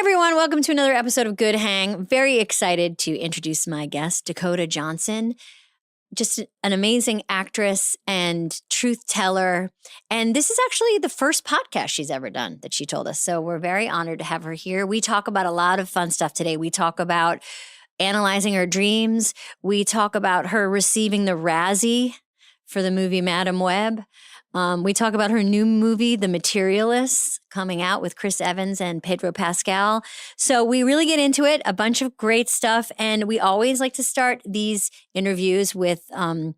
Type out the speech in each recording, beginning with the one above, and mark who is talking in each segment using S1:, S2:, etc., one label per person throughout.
S1: everyone. Welcome to another episode of Good Hang. Very excited to introduce my guest, Dakota Johnson. Just an amazing actress and truth teller. And this is actually the first podcast she's ever done that she told us. So we're very honored to have her here. We talk about a lot of fun stuff today. We talk about analyzing her dreams. We talk about her receiving the Razzie for the movie Madam Web. We talk about her new movie, The Materialists, coming out with Chris Evans and Pedro Pascal. So we really get into it, a bunch of great stuff. And we always like to start these interviews with a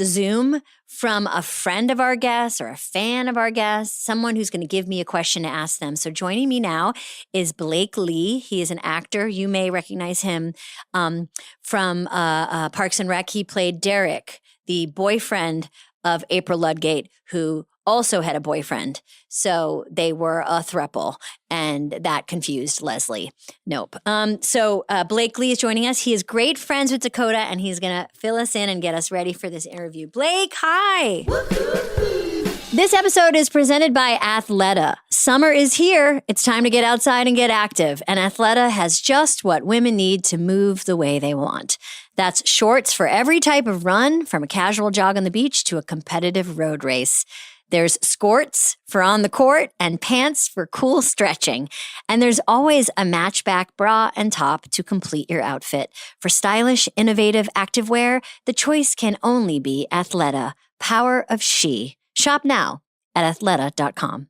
S1: Zoom from a friend of our guests or a fan of our guests, someone who's going to give me a question to ask them. So joining me now is Blake Lee. He is an actor. You may recognize him from Parks and Rec. He played Derek, the boyfriend of April Ludgate, who also had a boyfriend. So they were a throuple, and that confused Leslie. Nope. So Blake Lee is joining us. He is great friends with Dakota, and he's going to fill us in and get us ready for this interview. Blake, hi. This episode is presented by Athleta. Summer is here. It's time to get outside and get active. And Athleta has just what women need to move the way they want. That's shorts for every type of run, from a casual jog on the beach to a competitive road race. There's skirts for on the court and pants for cool stretching. And there's always a matchback bra and top to complete your outfit. For stylish, innovative activewear, the choice can only be Athleta. Power of she. Shop now at athleta.com.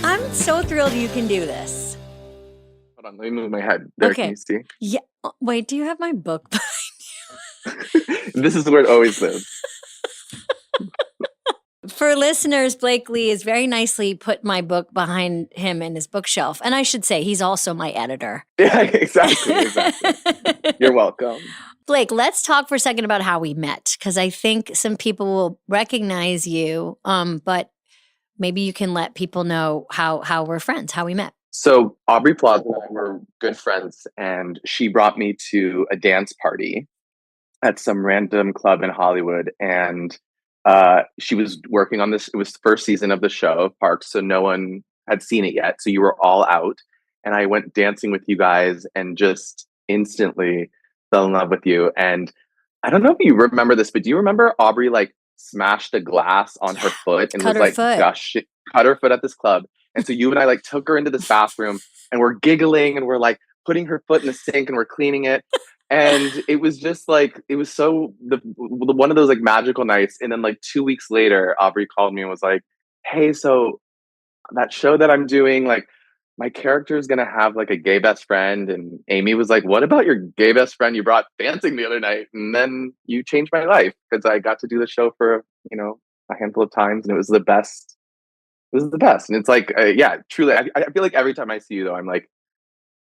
S1: I'm so thrilled you can do this.
S2: Hold on, let me move my head. There,
S1: okay.
S2: Can you see?
S1: Yeah. Wait, do you have my book behind you?
S2: This is where it always lives.
S1: For listeners, Blake Lee has very nicely put my book behind him in his bookshelf. And I should say, he's also my editor.
S2: Yeah, exactly. You're welcome.
S1: Blake, let's talk for a second about how we met, because I think some people will recognize you, but maybe you can let people know how we're friends, how we met.
S2: So Aubrey Plaza and I were good friends, and she brought me to a dance party at some random club in Hollywood. And she was working on this. It was the first season of the show, Parks, so no one had seen it yet. So you were all out. And I went dancing with you guys and just instantly fell in love with you. And I don't know if you remember this, but do you remember Aubrey smashed a glass on her foot and cut her foot at this club? And so you and I took her into this bathroom, and we're giggling, and we're putting her foot in the sink, and we're cleaning it. And it was just it was so one of those magical nights. And then 2 weeks later, Aubrey called me and was like, "Hey, so that show that I'm doing, my character is gonna have a gay best friend." And Amy was like, "What about your gay best friend you brought dancing the other night?" And then you changed my life, because I got to do the show for a handful of times, and it was the best. It was the best. And it's yeah, truly. I feel like every time I see you, though, I'm like,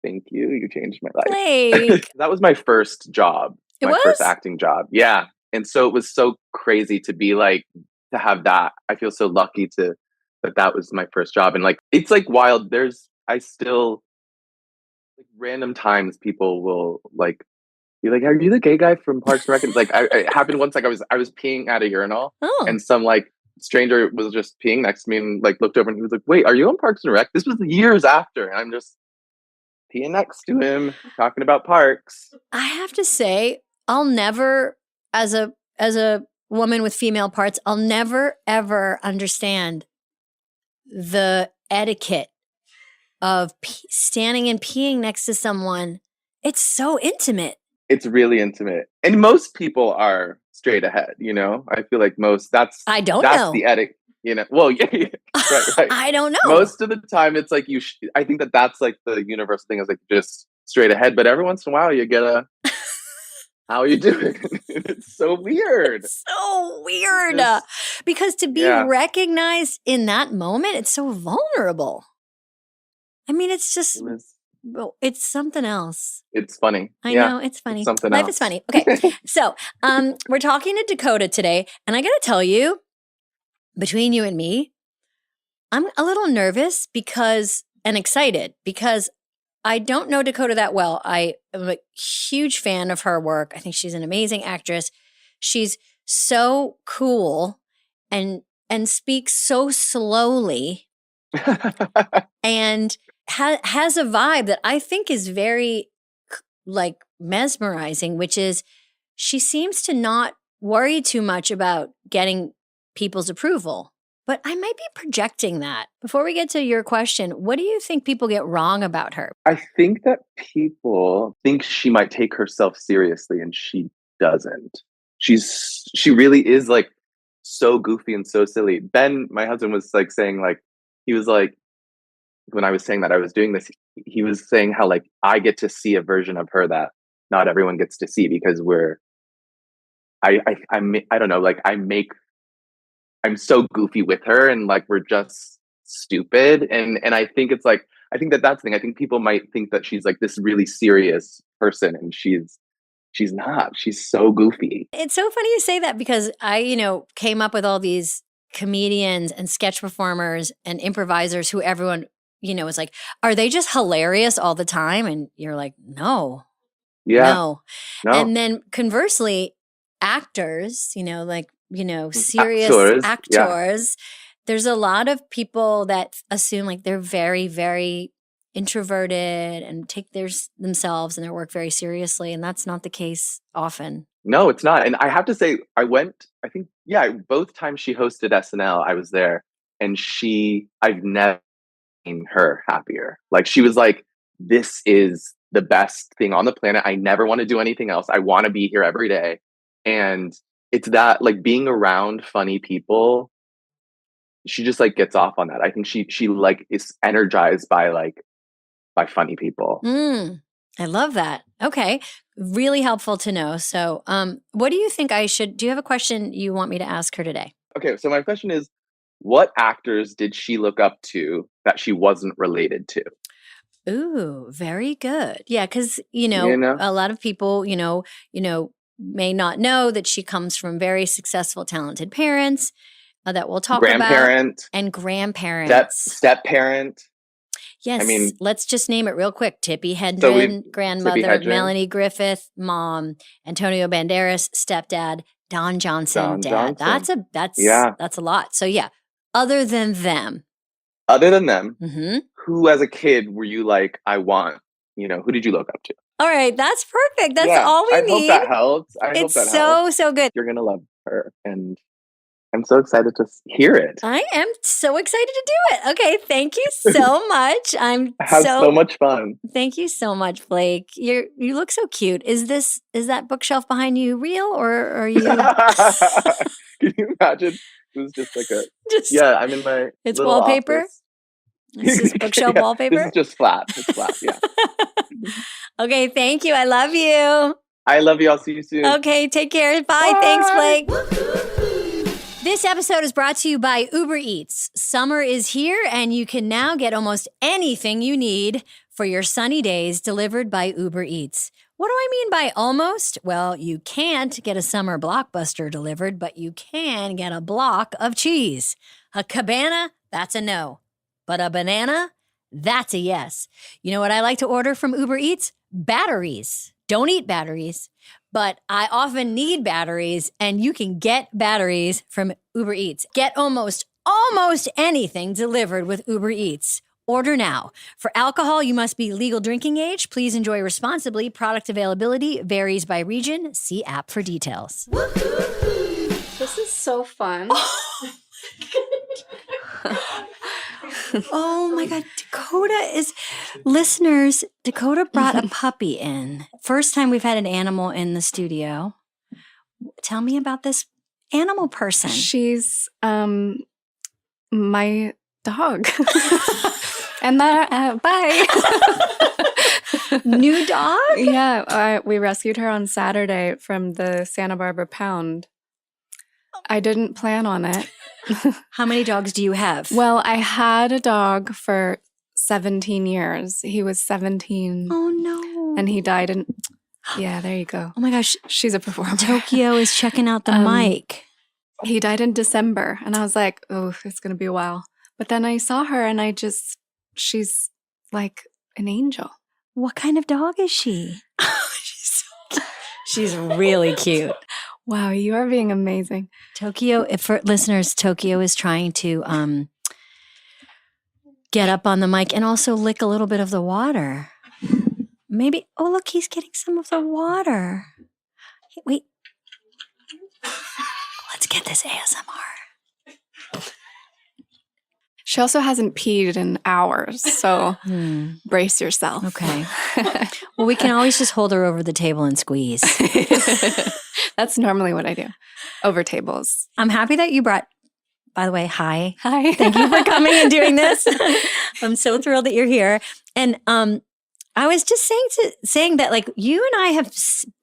S2: thank you. You changed my life.
S1: Blake.
S2: That was my first job. First acting job. Yeah. And so it was so crazy to be to have that. I feel so lucky that was my first job. And it's wild. I still random times people will be like, "Are you the gay guy from Parks and Rec?" And it happened once. I was peeing at a urinal, and some stranger was just peeing next to me and looked over, and he was like, "Wait, are you on Parks and Rec?" This was years after, and I'm just peeing next to him, talking about Parks.
S1: I have to say, I'll never, as a woman with female parts, I'll never ever understand the etiquette of standing and peeing next to someone. It's so intimate.
S2: It's really intimate, and most people are straight ahead. I feel like that's the etiquette. Well, yeah, right.
S1: I don't know.
S2: Most of the time, it's I think that's the universal thing is just straight ahead. But every once in a while, you get a, "How are you doing?" It's so weird.
S1: It's so weird, because to be recognized in that moment, it's so vulnerable. I mean, it's just. It's something else.
S2: It's funny.
S1: I know, it's funny.
S2: It's something
S1: Life
S2: else.
S1: is funny. Okay, so we're talking to Dakota today, and I got to tell you, between you and me, I'm a little nervous and excited because I don't know Dakota that well. I am a huge fan of her work. I think she's an amazing actress. She's so cool and speaks so slowly and has a vibe that I think is very like mesmerizing, which is she seems to not worry too much about getting people's approval. But I might be projecting that. Before we get to your question, what do you think people get wrong about her?
S2: I think that people think she might take herself seriously, and she doesn't. She really is like so goofy and so silly. Ben, my husband, was like saying like he was like when I was saying that I was doing this, he was saying how like I get to see a version of her that not everyone gets to see because I don't know, like I'm so goofy with her, and like we're just stupid, and I think it's like I think that that's the thing. I think people might think that she's like this really serious person, and she's not. She's so goofy.
S1: It's so funny you say that because I came up with all these comedians and sketch performers and improvisers who everyone is like, are they just hilarious all the time? And you're like, no,
S2: Yeah,
S1: no.
S2: no.
S1: And then conversely, actors, serious
S2: Actors, yeah.
S1: actors, there's a lot of people that assume like they're very, very introverted and take themselves and their work very seriously. And that's not the case often.
S2: No, it's not. And I have to say, I think, yeah, both times she hosted SNL, I was there, and I've never seen her happier. Like she was like, this is the best thing on the planet. I never want to do anything else. I want to be here every day. And it's that like being around funny people, she just like gets off on that. I think she like is energized by funny people.
S1: I love that. Okay. Really helpful to know. So, what do you think do you have a question you want me to ask her today?
S2: Okay, so my question is, what actors did she look up to that she wasn't related to?
S1: Ooh, very good. Yeah, because
S2: You know?
S1: a lot of people, may not know that she comes from very successful, talented parents that we'll talk about,
S2: Grandparent,
S1: and grandparents.
S2: step parent.
S1: Yes,
S2: I mean,
S1: let's just name it real quick. Tippi
S2: so
S1: Hedren, grandmother,
S2: Tippi Hedren,
S1: Melanie Griffith, mom, Antonio Banderas, stepdad, Don Johnson,
S2: Don
S1: dad.
S2: Johnson.
S1: That's
S2: Yeah.
S1: a lot. So yeah, other than them.
S2: Mm-hmm. Who as a kid were you like, who did you look up to?
S1: All right, that's perfect. That's
S2: Yeah,
S1: all we
S2: I
S1: need.
S2: hope that helps. I hope that helps.
S1: So good.
S2: You're gonna love her, and I'm so excited to hear it.
S1: I am so excited to do it. Okay, thank you so much.
S2: I have so much fun.
S1: Thank you so much, Blake. You look so cute. Is that bookshelf behind you real, or are you?
S2: Can you imagine? It was just like I'm in my
S1: it's
S2: little
S1: wallpaper.
S2: Office.
S1: It's just bookshelf wallpaper.
S2: This is just flat. It's flat. Yeah.
S1: Okay, thank you. I love you.
S2: I love you. I'll see you soon.
S1: Okay, take care. Bye. Thanks, Blake. This episode is brought to you by Uber Eats. Summer is here, and you can now get almost anything you need for your sunny days delivered by Uber Eats. What do I mean by almost? Well, you can't get a summer blockbuster delivered, but you can get a block of cheese. A cabana, that's a no. But a banana, that's a yes. You know what I like to order from Uber Eats? Batteries. Don't eat batteries, but I often need batteries, and you can get batteries from Uber Eats. Get almost anything delivered with Uber Eats. Order now. For alcohol, you must be legal drinking age. Please enjoy responsibly. Product availability varies by region. See app for details.
S3: This is so fun.
S1: Oh my God. Dakota brought a puppy in. First time we've had an animal in the studio. Tell me about this animal person.
S3: She's my dog. And that, bye.
S1: New dog?
S3: Yeah, we rescued her on Saturday from the Santa Barbara Pound. I didn't plan on it.
S1: How many dogs do you have?
S3: Well, I had a dog for 17 years. He was 17.
S1: Oh, no.
S3: And he died in... Yeah, there you go.
S1: Oh, my gosh.
S3: She's a performer.
S1: Tokyo is checking out the mic.
S3: He died in December. And I was like, oh, it's going to be a while. But then I saw her and she's like an angel.
S1: What kind of dog is she? She's really cute.
S3: Wow, you are being amazing.
S1: Tokyo, if for listeners, Tokyo is trying to get up on the mic and also lick a little bit of the water. Maybe, oh, look, he's getting some of the water. Wait. Let's get this ASMR.
S3: She also hasn't peed in hours, so brace yourself.
S1: Okay. Well, we can always just hold her over the table and squeeze.
S3: That's normally what I do over tables.
S1: I'm happy that you brought, by the way, hi.
S3: Hi.
S1: Thank you for coming and doing this. I'm so thrilled that you're here. And I was just saying that like you and I have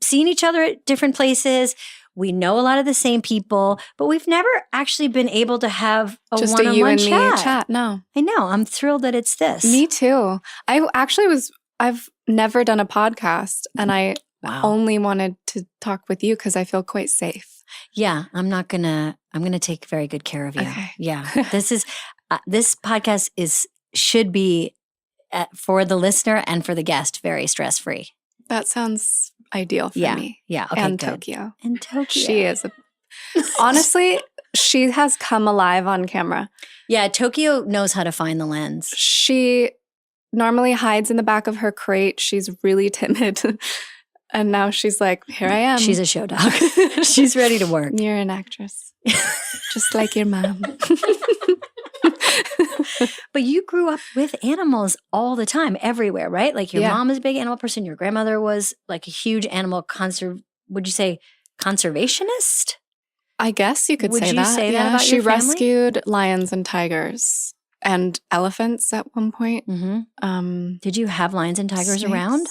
S1: seen each other at different places. We know a lot of the same people, but we've never actually been able to have a
S3: Just
S1: one-on-one
S3: a you and
S1: chat.
S3: me chat. No.
S1: I know. I'm thrilled that it's this.
S3: Me too. I've never done a podcast, and I only wanted to talk with you because I feel quite safe.
S1: Yeah, I'm gonna take very good care of you.
S3: Okay.
S1: Yeah. This podcast should be for the listener and for the guest very stress-free.
S3: That sounds ideal for me.
S1: Yeah. Okay.
S3: And
S1: good.
S3: Tokyo.
S1: And Tokyo.
S3: She is honestly, she has come alive on camera.
S1: Yeah, Tokyo knows how to find the lens.
S3: She normally hides in the back of her crate. She's really timid. And now she's like, here I am.
S1: She's a show dog. She's ready to work.
S3: You're an actress. Just like your mom.
S1: But you grew up with animals all the time, everywhere, right? Like your mom is a big animal person. Your grandmother was like a huge animal would you say conservationist?
S3: I guess you could say that.
S1: Would you say that about
S3: she
S1: your family?
S3: rescued lions and tigers and elephants at one point.
S1: Mm-hmm. Did you have lions and tigers
S3: snakes.
S1: around?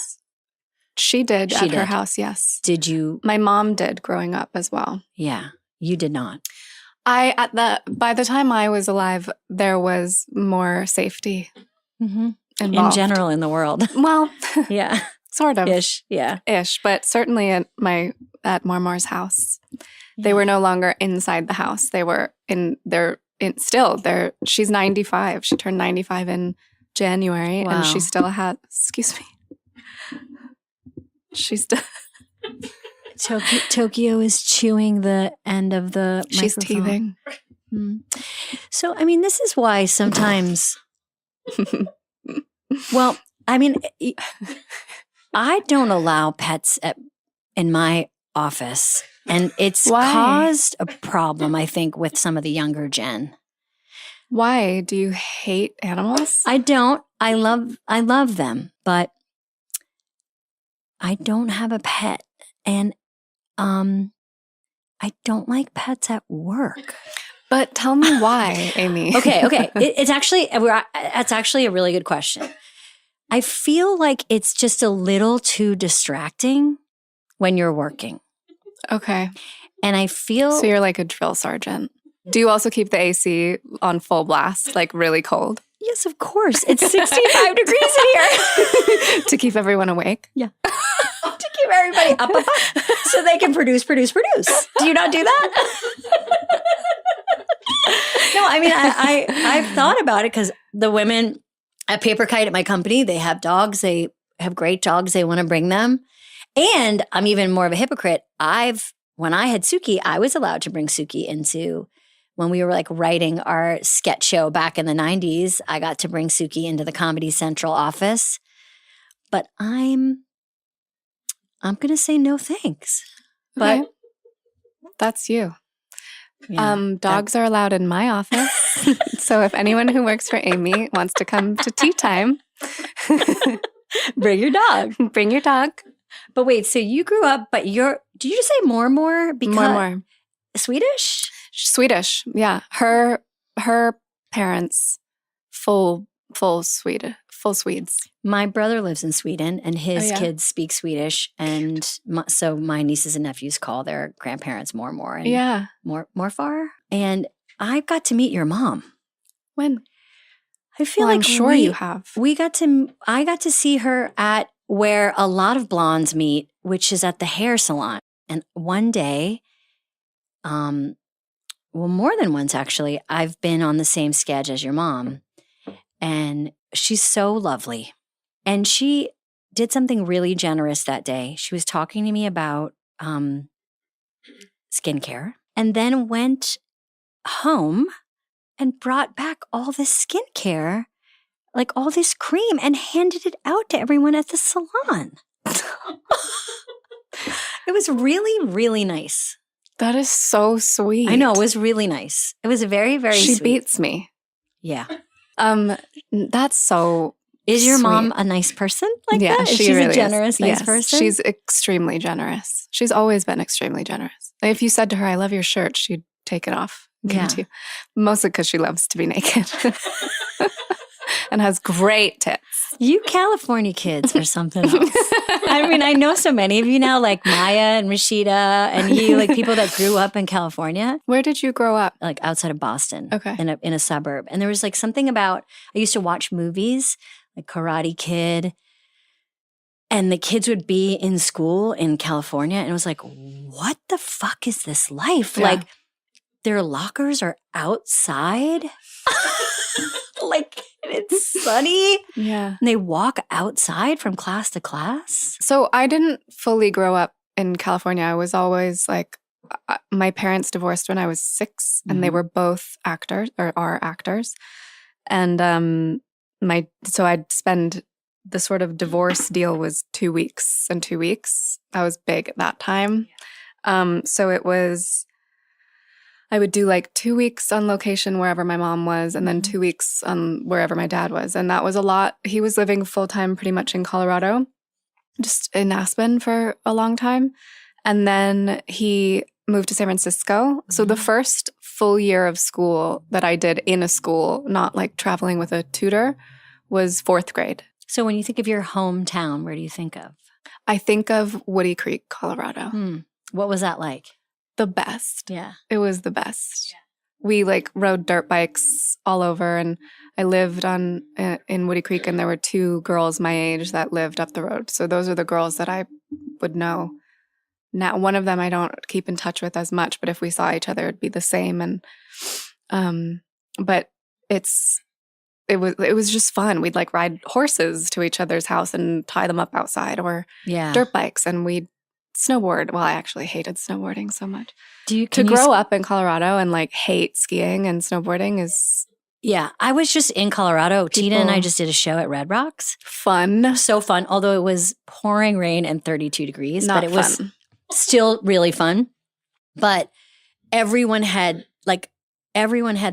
S3: She did at her house, yes.
S1: Did you?
S3: My mom did growing up as well.
S1: Yeah, you did not.
S3: By the time I was alive, there was more safety involved.
S1: In general in the world.
S3: Well,
S1: yeah.
S3: Sort of.
S1: Ish, yeah.
S3: Ish, but certainly at Marmar's house. They were no longer inside the house. They were she's 95. She turned 95 in January and she still had, excuse me. She's still
S1: Tokyo is chewing the end of the
S3: She's
S1: microphone.
S3: teething.
S1: So, I mean, this is why sometimes, well, I mean, I don't allow pets in my office. And it's caused a problem, I think, with some of the younger gen.
S3: Why? Do you hate animals?
S1: I don't. I love them, but I don't have a pet. And I don't like pets at work.
S3: But tell me why, Amy.
S1: Okay. It's actually a really good question. I feel like it's just a little too distracting when you're working.
S3: Okay.
S1: And I feel...
S3: So you're like a drill sergeant. Do you also keep the AC on full blast, like really cold?
S1: Yes, of course. It's 65 degrees in here.
S3: To keep everyone awake?
S1: Yeah. To keep everybody up so they can produce. Do you not do that? No, I mean, I've thought about it because the women at Paper Kite at my company, they have dogs. They have great dogs. They want to bring them. And I'm even more of a hypocrite. When I had Suki, I was allowed to bring Suki into, when we were like writing our sketch show back in the 90s, I got to bring Suki into the Comedy Central office. But I'm going to say no thanks.
S3: Okay.
S1: But
S3: that's you.
S1: Yeah,
S3: dogs are allowed in my office. So if anyone who works for Amy wants to come to tea time,
S1: bring your dog.
S3: Bring your dog.
S1: But wait, so you grew up, but did you just say more? Because
S3: more.
S1: Swedish?
S3: Swedish, yeah. Her parents, full Swedes.
S1: My brother lives in Sweden, and his kids speak Swedish, and so my nieces and nephews call their grandparents more, and morfar. And I got to meet your mom.
S3: When?
S1: I feel like
S3: I'm sure you have.
S1: I got to see her at where a lot of blondes meet, which is at the hair salon. And one day, well, more than once actually, I've been on the same sketch as your mom. And she's so lovely. And she did something really generous that day. She was talking to me about skincare and then went home and brought back all this skincare, like all this cream, and handed it out to everyone at the salon. It was really, really nice.
S3: That is so sweet.
S1: I know, it was really nice. It was very, very
S3: She
S1: sweet.
S3: beats me.
S1: Yeah.
S3: That's so
S1: Is your
S3: sweet.
S1: mom a nice person like
S3: yeah,
S1: that?
S3: she's
S1: She's
S3: really
S1: a generous,
S3: is.
S1: nice
S3: Yes,
S1: person?
S3: she's extremely generous. She's always been extremely generous. If you said to her, I love your shirt, she'd take it off and give it to you. Mostly because she loves to be naked and has great tits.
S1: You California kids are something else. I mean, I know so many of you now, like Maya and Rashida and you, like people that grew up in California,
S3: Where did you grow up?
S1: like outside of Boston,
S3: Okay.
S1: in a suburb. And there was like something about, I used to watch movies like Karate Kid, and the kids would be in school in California, and it was like, what the fuck is this life?
S3: Yeah.
S1: Like their lockers are outside. Like it's sunny.
S3: Yeah.
S1: And they walk outside from class to class.
S3: So I didn't fully grow up in California. I was always like, my parents divorced when I was 6, and they
S1: Mhm.
S3: were both actors or are actors. And so I'd spend the sort of divorce deal was 2 weeks and 2 weeks. I was big at that time. So it was, I would do like 2 weeks on location wherever my mom was, and then 2 weeks on wherever my dad was. And that was a lot. He was living full time pretty much in Colorado, just in Aspen for a long time. And then he moved to San Francisco. So the first full year of school that I did in a school, not like traveling with a tutor, was 4th grade.
S1: So when you think of your hometown, where do you think of?
S3: I think of Woody Creek, Colorado.
S1: What was that like?
S3: The best.
S1: Yeah.
S3: It was the best. We like rode dirt bikes all over, and I lived in Woody Creek, and there were 2 girls my age that lived up the road. So those are the girls that I would know. Now, one of them I don't keep in touch with as much, but if we saw each other, it'd be the same. And but it was just fun. We'd like ride horses to each other's house and tie them up outside, or
S1: Yeah.
S3: dirt bikes, and we'd snowboard. Well, I actually hated snowboarding so much.
S1: To
S3: Grow up in Colorado and like hate skiing and snowboarding is
S1: Yeah. I was just in Colorado. Tina and I
S3: People-
S1: just did a show at Red Rocks.
S3: fun.
S1: So fun. Although it was pouring rain and 32 degrees,
S3: Not
S1: but it was
S3: fun.
S1: still really fun. But everyone had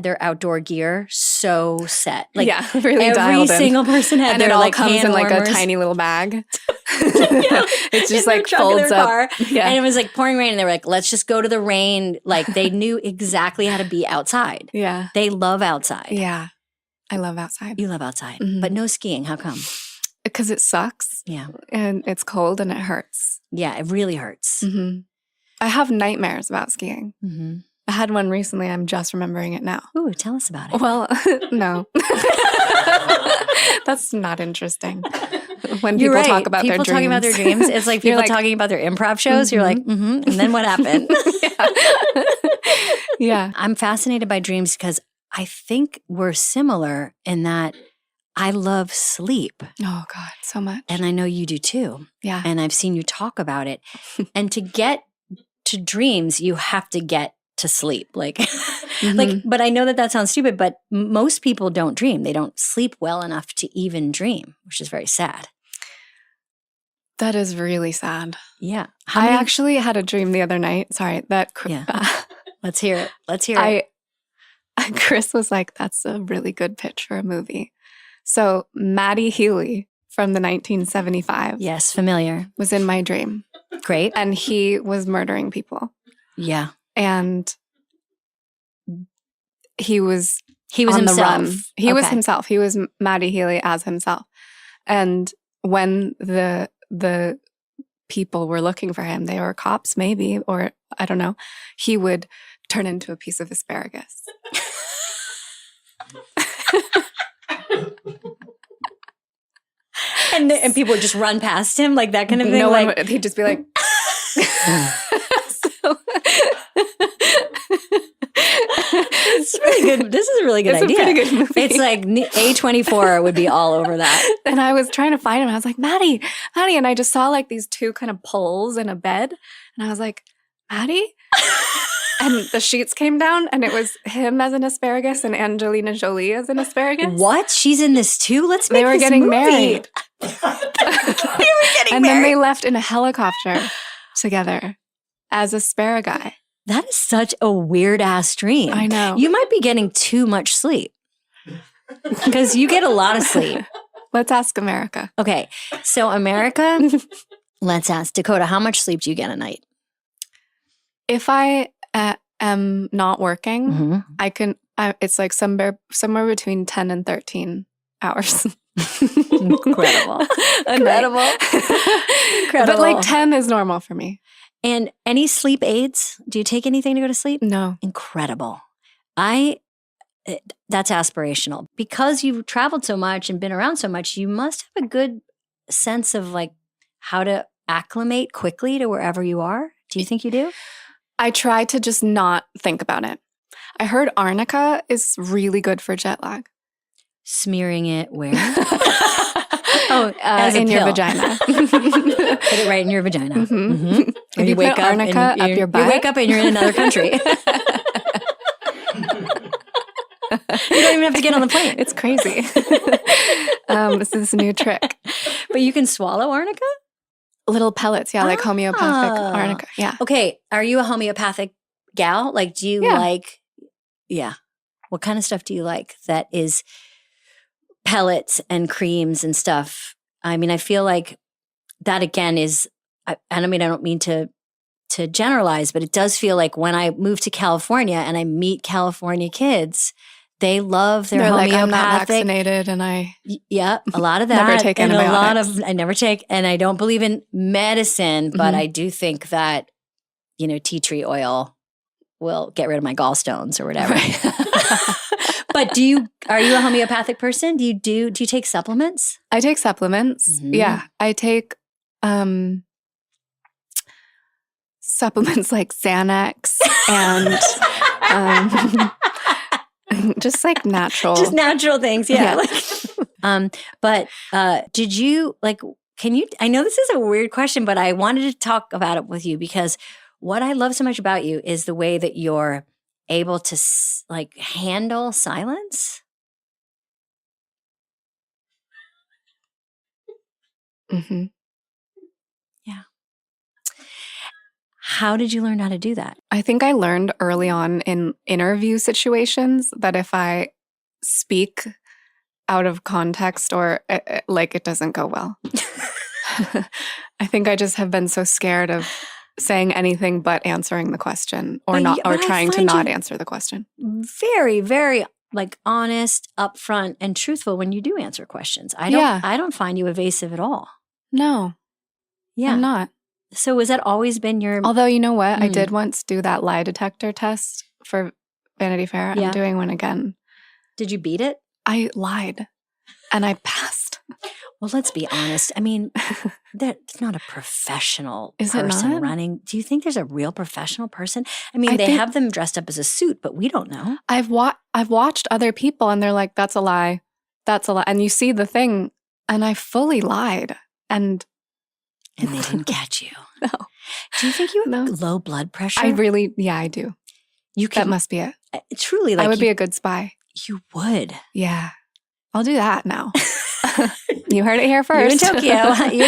S1: their outdoor gear so set. Like
S3: yeah, really
S1: every
S3: dialed in.
S1: single person had
S3: And
S1: their
S3: it all
S1: like
S3: comes
S1: hand
S3: in like
S1: warmers.
S3: a tiny little bag.
S1: Yeah.
S3: It's just
S1: In their
S3: like
S1: trunk of
S3: folds
S1: their
S3: up.
S1: car.
S3: Yeah.
S1: And it was like pouring rain, and they were like, let's just go to the rain. Like they knew exactly how to be outside.
S3: Yeah.
S1: They love outside.
S3: Yeah. I love outside.
S1: You love outside,
S3: Mhm.
S1: but no skiing. How come?
S3: Because it sucks
S1: Yeah.
S3: and it's cold and it hurts.
S1: Yeah, it really hurts.
S3: hmm I have nightmares about skiing.
S1: Mm-hmm.
S3: I had one recently. I'm just remembering it now.
S1: Ooh, tell us about it.
S3: Well, no. That's not interesting. When
S1: You're
S3: people
S1: right.
S3: talk about
S1: people
S3: their dreams.
S1: talking about their dreams. It's like
S3: You're
S1: people
S3: like,
S1: talking about their improv shows. You're like, and then what happened?
S3: Yeah.
S1: I'm fascinated by dreams because I think we're similar in that I love sleep.
S3: Oh, God, so much.
S1: And I know you do too.
S3: Yeah.
S1: And I've seen you talk about it. And to get to dreams, you have to get to sleep. Like,
S3: Mhm.
S1: but I know that sounds stupid, but most people don't dream. They don't sleep well enough to even dream, which is very sad.
S3: That is really sad.
S1: Yeah.
S3: I actually had a dream the other night. Sorry, that
S1: Yeah. Let's hear it. Let's hear it.
S3: Chris was like, that's a really good pitch for a movie. So Maddie Healy from the 1975
S1: Yes, familiar.
S3: was in my dream,
S1: Great.
S3: and he was murdering people.
S1: Yeah.
S3: And he was
S1: He was
S3: on
S1: himself.
S3: the run. He was
S1: Okay.
S3: himself. He was Maddie Healy as himself. And when the people were looking for him, they were cops maybe, or I don't know, he would turn into a piece of asparagus.
S1: And people would just run past him like that kind of thing.
S3: No one
S1: like,
S3: would, he'd just be like, So-
S1: it's really good. This is a really good
S3: It's
S1: idea.
S3: a pretty good movie.
S1: It's like A24 would be all over that.
S3: And I was trying to find him. I was like, Maddie. And I just saw like these 2 kind of poles in a bed. And I was like, Maddie? And the sheets came down and it was him as an asparagus and Angelina Jolie as an asparagus.
S1: What? She's in this too? Let's make
S3: They were
S1: this
S3: getting
S1: movie.
S3: married.
S1: They were getting
S3: And then
S1: married.
S3: they left in a helicopter together as asparagus.
S1: That is such a weird ass dream.
S3: I know.
S1: You might be getting too much sleep because you get a lot of sleep.
S3: Let's ask America.
S1: Okay. So, America, let's ask Dakota, how much sleep do you get a night?
S3: If I am not working,
S1: Mm-hmm.
S3: I can, it's like somewhere between 10 and 13 hours.
S1: Incredible. Incredible. Incredible.
S3: But like 10 is normal for me.
S1: And any sleep aids? Do you take anything to go to sleep?
S3: No.
S1: Incredible. That's aspirational. Because you've traveled so much and been around so much, you must have a good sense of like how to acclimate quickly to wherever you are. Do you think you do?
S3: I try to just not think about it. I heard arnica is really good for jet lag.
S1: Smearing it where?
S3: In your vagina.
S1: Put it right in your vagina.
S3: Mhm.
S1: Mm-hmm.
S3: If you put arnica up your butt.
S1: You wake up and you're in another country. You don't even have to get on the plane.
S3: It's crazy. This is a new trick.
S1: But you can swallow arnica?
S3: Little pellets, yeah, like homeopathic
S1: Ah.
S3: arnica. Yeah.
S1: Okay. Are you a homeopathic gal? Like, do you what kind of stuff do you like that is pellets and creams and stuff? I mean, I feel like that again is, I don't mean to generalize, but it does feel like when I move to California and I meet California kids, they love their
S3: They're like,
S1: homeopathic.
S3: I'm not vaccinated and I
S1: Yeah, a lot of that.
S3: never take
S1: and
S3: antibiotics.
S1: I never take, and I don't believe in medicine, but
S3: Mhm.
S1: I do think that, tea tree oil will get rid of my gallstones or whatever. But are you a homeopathic person? Do you take supplements?
S3: I take supplements.
S1: Mhm.
S3: Yeah. I take supplements like Xanax and just like natural.
S1: Just natural things, yeah.
S3: Yeah.
S1: But did you I know this is a weird question, but I wanted to talk about it with you because what I love so much about you is the way that you're able to handle silence.
S3: Mhm.
S1: How did you learn how to do that?
S3: I think I learned early on in interview situations that if I speak out of context or it doesn't go well. I think I just have been so scared of saying anything but answering the question or trying to not answer the question.
S1: Very, very honest, upfront, and truthful when you do answer questions. I don't find you evasive at all.
S3: No.
S1: Yeah.
S3: I'm not.
S1: So has that always been your
S3: Although, you know what? I did once do that lie detector test for Vanity Fair.
S1: Yeah.
S3: I'm doing one again.
S1: Did you beat it?
S3: I lied and I passed.
S1: Well, let's be honest. I mean, that's not a professional
S3: Is it
S1: person
S3: not?
S1: running. Do you think there's a real professional person? I mean,
S3: I
S1: they
S3: think-
S1: have them dressed up as a suit, but we don't know.
S3: I've watched other people and they're like, that's a lie. That's a lie. And you see the thing and I fully lied. And
S1: And they didn't catch you.
S3: No.
S1: Do you think you have
S3: No.
S1: low blood pressure?
S3: I do.
S1: You
S3: That
S1: can
S3: must be it.
S1: truly
S3: I would be a good spy.
S1: You would.
S3: Yeah. I'll do that now. You heard it here first.
S1: You in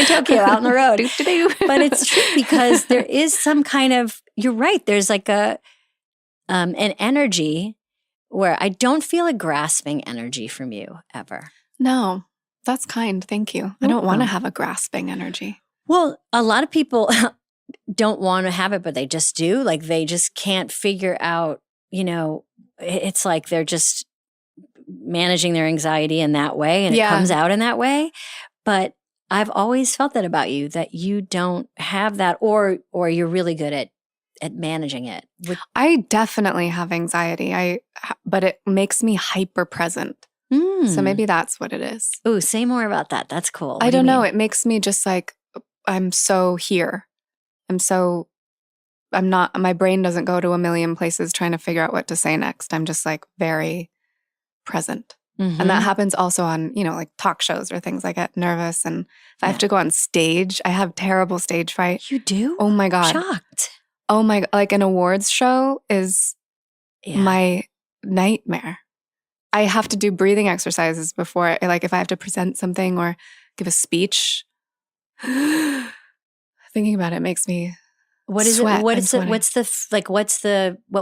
S1: Tokyo, out on the road.
S3: Doop-de-doo.
S1: But it's true because there is some kind of, you're right, there's like an energy where I don't feel a grasping energy from you ever.
S3: No, that's kind. Thank you. I don't want to have a grasping energy.
S1: Well, a lot of people don't want to have it, but they just do. Like they just can't figure out, it's like they're just managing their anxiety in that way and it comes out in that way. But I've always felt that about you, that you don't have that or you're really good at managing it.
S3: I definitely have anxiety. But it makes me hyper present. So maybe that's what it is.
S1: Ooh, say more about that. That's cool.
S3: I don't know. It makes me just like, I'm so here. I'm not, my brain doesn't go to a million places trying to figure out what to say next. I'm just like very present.
S1: Mm-hmm.
S3: And that happens also on, like talk shows or things. I get nervous. And if I have to go on stage, I have terrible stage fright.
S1: You do?
S3: Oh my God.
S1: Shocked.
S3: Oh my, like an awards show is my nightmare. I have to do breathing exercises before, like if I have to present something or give a speech. Thinking about it makes me sweat.
S1: What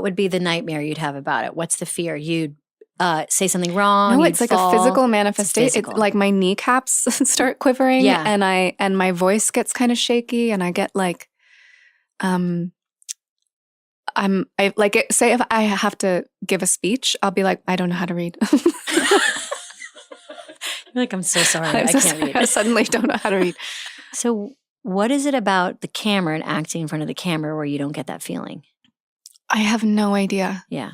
S1: would be the nightmare you'd have about it? What's the fear? You'd say something wrong?
S3: No, it's like
S1: fall.
S3: a physical manifestation. It's like my kneecaps start quivering, and my voice gets kind of shaky, and I get like, say if I have to give a speech, I'll be like, I don't know how to read.
S1: You're like, I'm so sorry, I can't read.
S3: I suddenly don't know how to read.
S1: So, what is it about the camera and acting in front of the camera where you don't get that feeling?
S3: I have no idea.
S1: Yeah.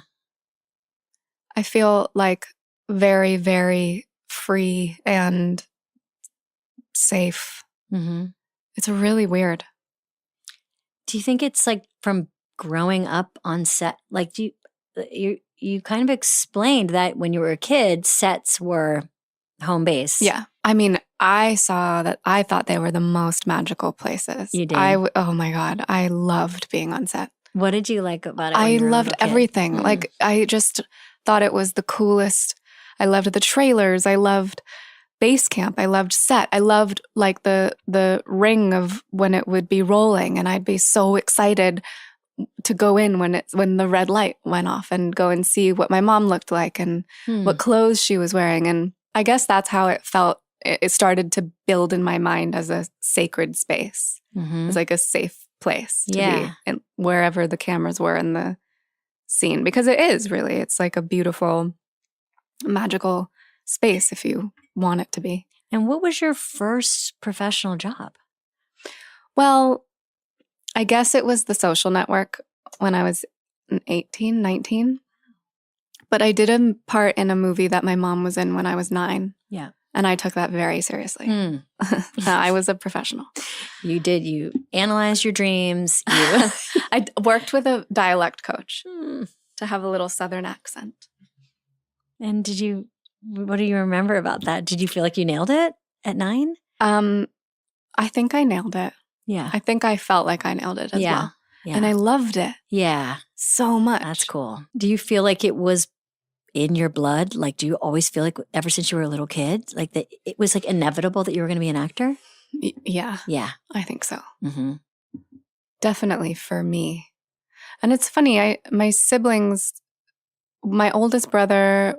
S3: I feel like very, very free and safe.
S1: Mm-hmm.
S3: It's really weird.
S1: Do you think it's like from growing up on set? Like, you kind of explained that when you were a kid, sets were home base.
S3: Yeah. I mean, I thought they were the most magical places.
S1: You did?
S3: Oh my God. I loved being on set.
S1: What did you like about it?
S3: I loved everything.
S1: Mm.
S3: Like, I just thought it was the coolest. I loved the trailers. I loved base camp. I loved set. I loved like the ring of when it would be rolling, and I'd be so excited to go in when the red light went off and go and see what my mom looked like and what clothes she was wearing. And I guess that's how it felt. It started to build in my mind as a sacred space.
S1: Mm-hmm.
S3: It's like a safe place to be, and wherever the cameras were in the scene, because it is really, it's like a beautiful, magical space if you want it to be.
S1: And what was your first professional job?
S3: Well, I guess it was The Social Network when I was 18, 19. But I did a part in a movie that my mom was in when I was 9.
S1: Yeah.
S3: And I took that very seriously. I was a professional.
S1: You did. You analyzed your dreams.
S3: I worked with a dialect coach to have a little Southern accent.
S1: And what do you remember about that? Did you feel like you nailed it at 9?
S3: I think I nailed it.
S1: Yeah.
S3: I think I felt like I nailed it as well.
S1: Yeah.
S3: And I loved it.
S1: Yeah.
S3: So much.
S1: That's cool. Do you feel like it was in your blood? Like, do you always feel like ever since you were a little kid, like that it was like inevitable that you were going to be an actor?
S3: Yeah.
S1: Yeah.
S3: I think so.
S1: Mm-hmm.
S3: Definitely for me. And it's funny, my siblings, my oldest brother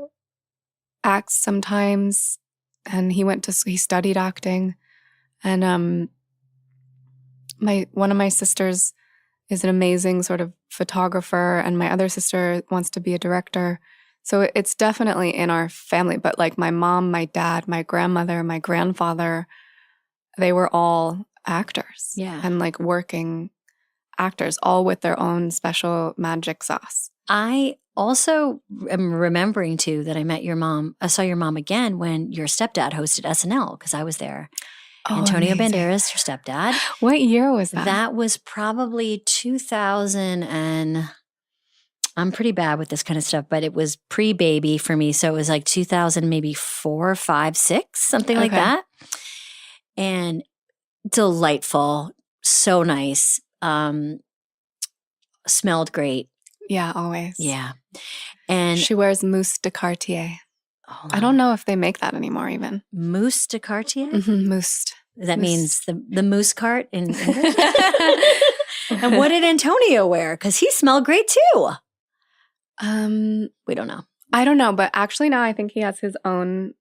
S3: acts sometimes, and he studied acting. And one of my sisters is an amazing sort of photographer, and my other sister wants to be a director. So it's definitely in our family. But like my mom, my dad, my grandmother, my grandfather, they were all actors.
S1: Yeah.
S3: And like working actors, all with their own special magic sauce.
S1: I also am remembering too that I saw your mom again when your stepdad hosted SNL, because I was there.
S3: Oh,
S1: Antonio
S3: amazing.
S1: Banderas, your stepdad.
S3: What year was that?
S1: That was probably 2000 and I'm pretty bad with this kind of stuff, but it was pre-baby for me. So it was like 2000, maybe 4, 5, 6, something like that. And delightful. So nice. Smelled great.
S3: Yeah, always.
S1: Yeah. And
S3: she wears mousse de Cartier.
S1: Oh,
S3: I don't know if they make that anymore even.
S1: Mousse de Cartier?
S3: Mm-hmm, mousse.
S1: That means the moose cart in English? And what did Antonio wear? Because he smelled great too. We don't know.
S3: I don't know, but actually now I think he has his own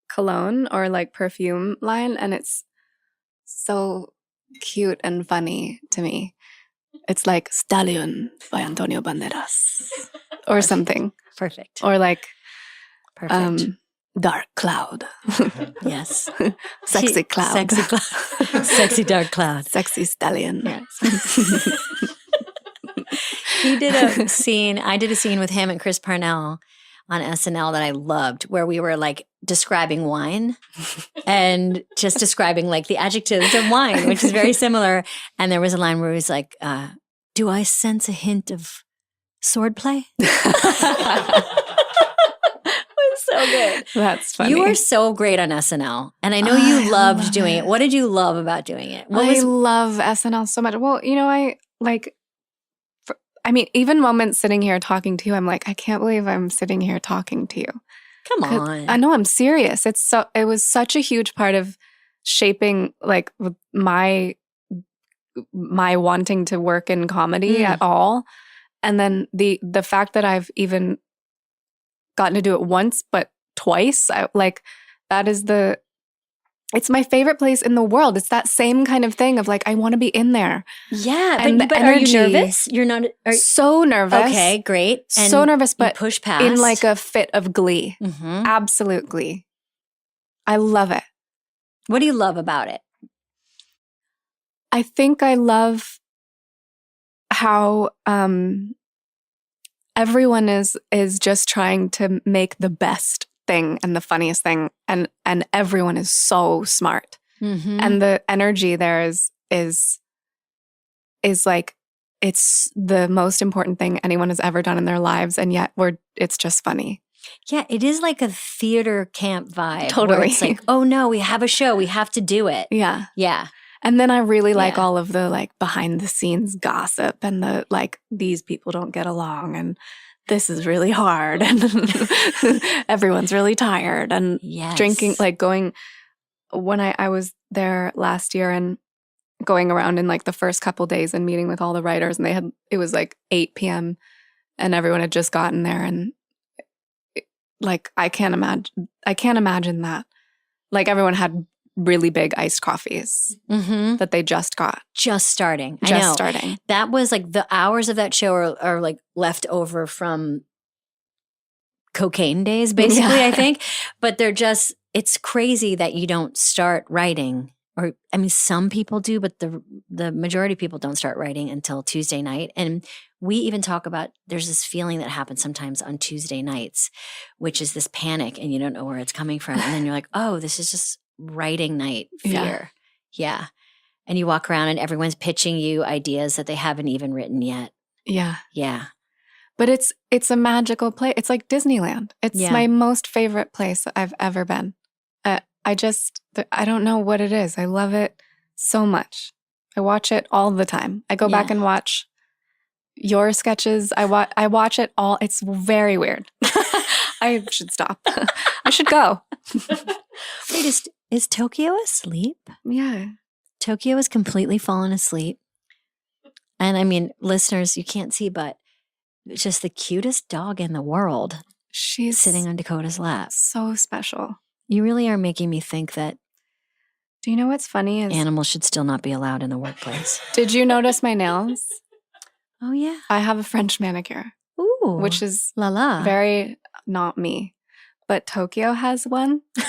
S3: cologne or like perfume line, and it's so cute and funny to me. It's like Stallion by Antonio Banderas or something.
S1: Perfect.
S3: Or like
S1: Dark Cloud.
S3: Yes. Sexy Cloud.
S1: Sexy Cloud. Sexy Dark Cloud.
S3: Sexy Stallion.
S1: Yes. He did a scene. I did a scene with him and Chris Parnell on SNL that I loved, where we were like describing wine and just describing like the adjectives of wine, which is very similar. And there was a line where he was like, do I sense a hint of swordplay? So good.
S3: That's funny.
S1: You were so great on SNL. And I know you loved doing it. What did you love about doing it?
S3: I love SNL so much. Well, you know, I like I mean, even moments sitting here talking to you, I'm like, I can't believe I'm sitting here talking to you.
S1: Come
S3: 'Cause
S1: on.
S3: I know, I'm serious. It was such a huge part of shaping like my wanting to work in comedy at all. And then the fact that I've even gotten to do it once, but twice, that is it's my favorite place in the world. It's that same kind of thing of like, I want to be in there.
S1: Yeah.
S3: And
S1: But
S3: the
S1: are you
S3: energy-
S1: nervous? You're not.
S3: So nervous.
S1: Okay, great. And
S3: so nervous,
S1: you
S3: but
S1: push past.
S3: in like a fit of glee.
S1: Mhm.
S3: Absolute glee. I love it.
S1: What do you love about it?
S3: I think I love how everyone is just trying to make the best thing and the funniest thing, and everyone is so smart, and the energy there is like, it's the most important thing anyone has ever done in their lives, and yet it's just funny.
S1: Yeah, it is like a theater camp vibe.
S3: Totally.
S1: Where it's like, oh no, we have a show, we have to do it.
S3: Yeah.
S1: Yeah.
S3: And then I really like
S1: Yeah.
S3: all of the like behind the scenes gossip and the like, these people don't get along and this is really hard and everyone's really tired and
S1: Yes.
S3: drinking, like going, when I was there last year and going around in like the first couple days and meeting with all the writers, and it was like 8 p.m. and everyone had just gotten there, and like I can't imagine that. Like everyone had really big iced coffees that they just got.
S1: Just starting. I
S3: Just
S1: know.
S3: starting.
S1: That was like the hours of that show are like left over from cocaine days, basically,
S3: Yeah.
S1: I think. But it's crazy that you don't start writing. Or, I mean, some people do, but the majority of people don't start writing until Tuesday night. And we even talk about, there's this feeling that happens sometimes on Tuesday nights, which is this panic and you don't know where it's coming from. And then you're like, oh, this is just writing night fear. Yeah. And you walk around and everyone's pitching you ideas that they haven't even written yet.
S3: Yeah.
S1: Yeah.
S3: But it's a magical place. It's like Disneyland. It's my most favorite place I've ever been. I don't know what it is. I love it so much. I watch it all the time. I go back and watch your sketches. I watch it all. It's very weird. I should stop. I should go.
S1: Wait, is Tokyo asleep?
S3: Yeah.
S1: Tokyo is completely fallen asleep. And I mean, listeners, you can't see, but it's just the cutest dog in the world.
S3: She's
S1: sitting on Dakota's lap.
S3: so special.
S1: You really are making me think that
S3: Do you know what's funny is
S1: animals should still not be allowed in the workplace.
S3: Did you notice my nails?
S1: Oh, yeah.
S3: I have a French manicure,
S1: Ooh.
S3: which is
S1: la la.
S3: very not me. But Tokyo has one. I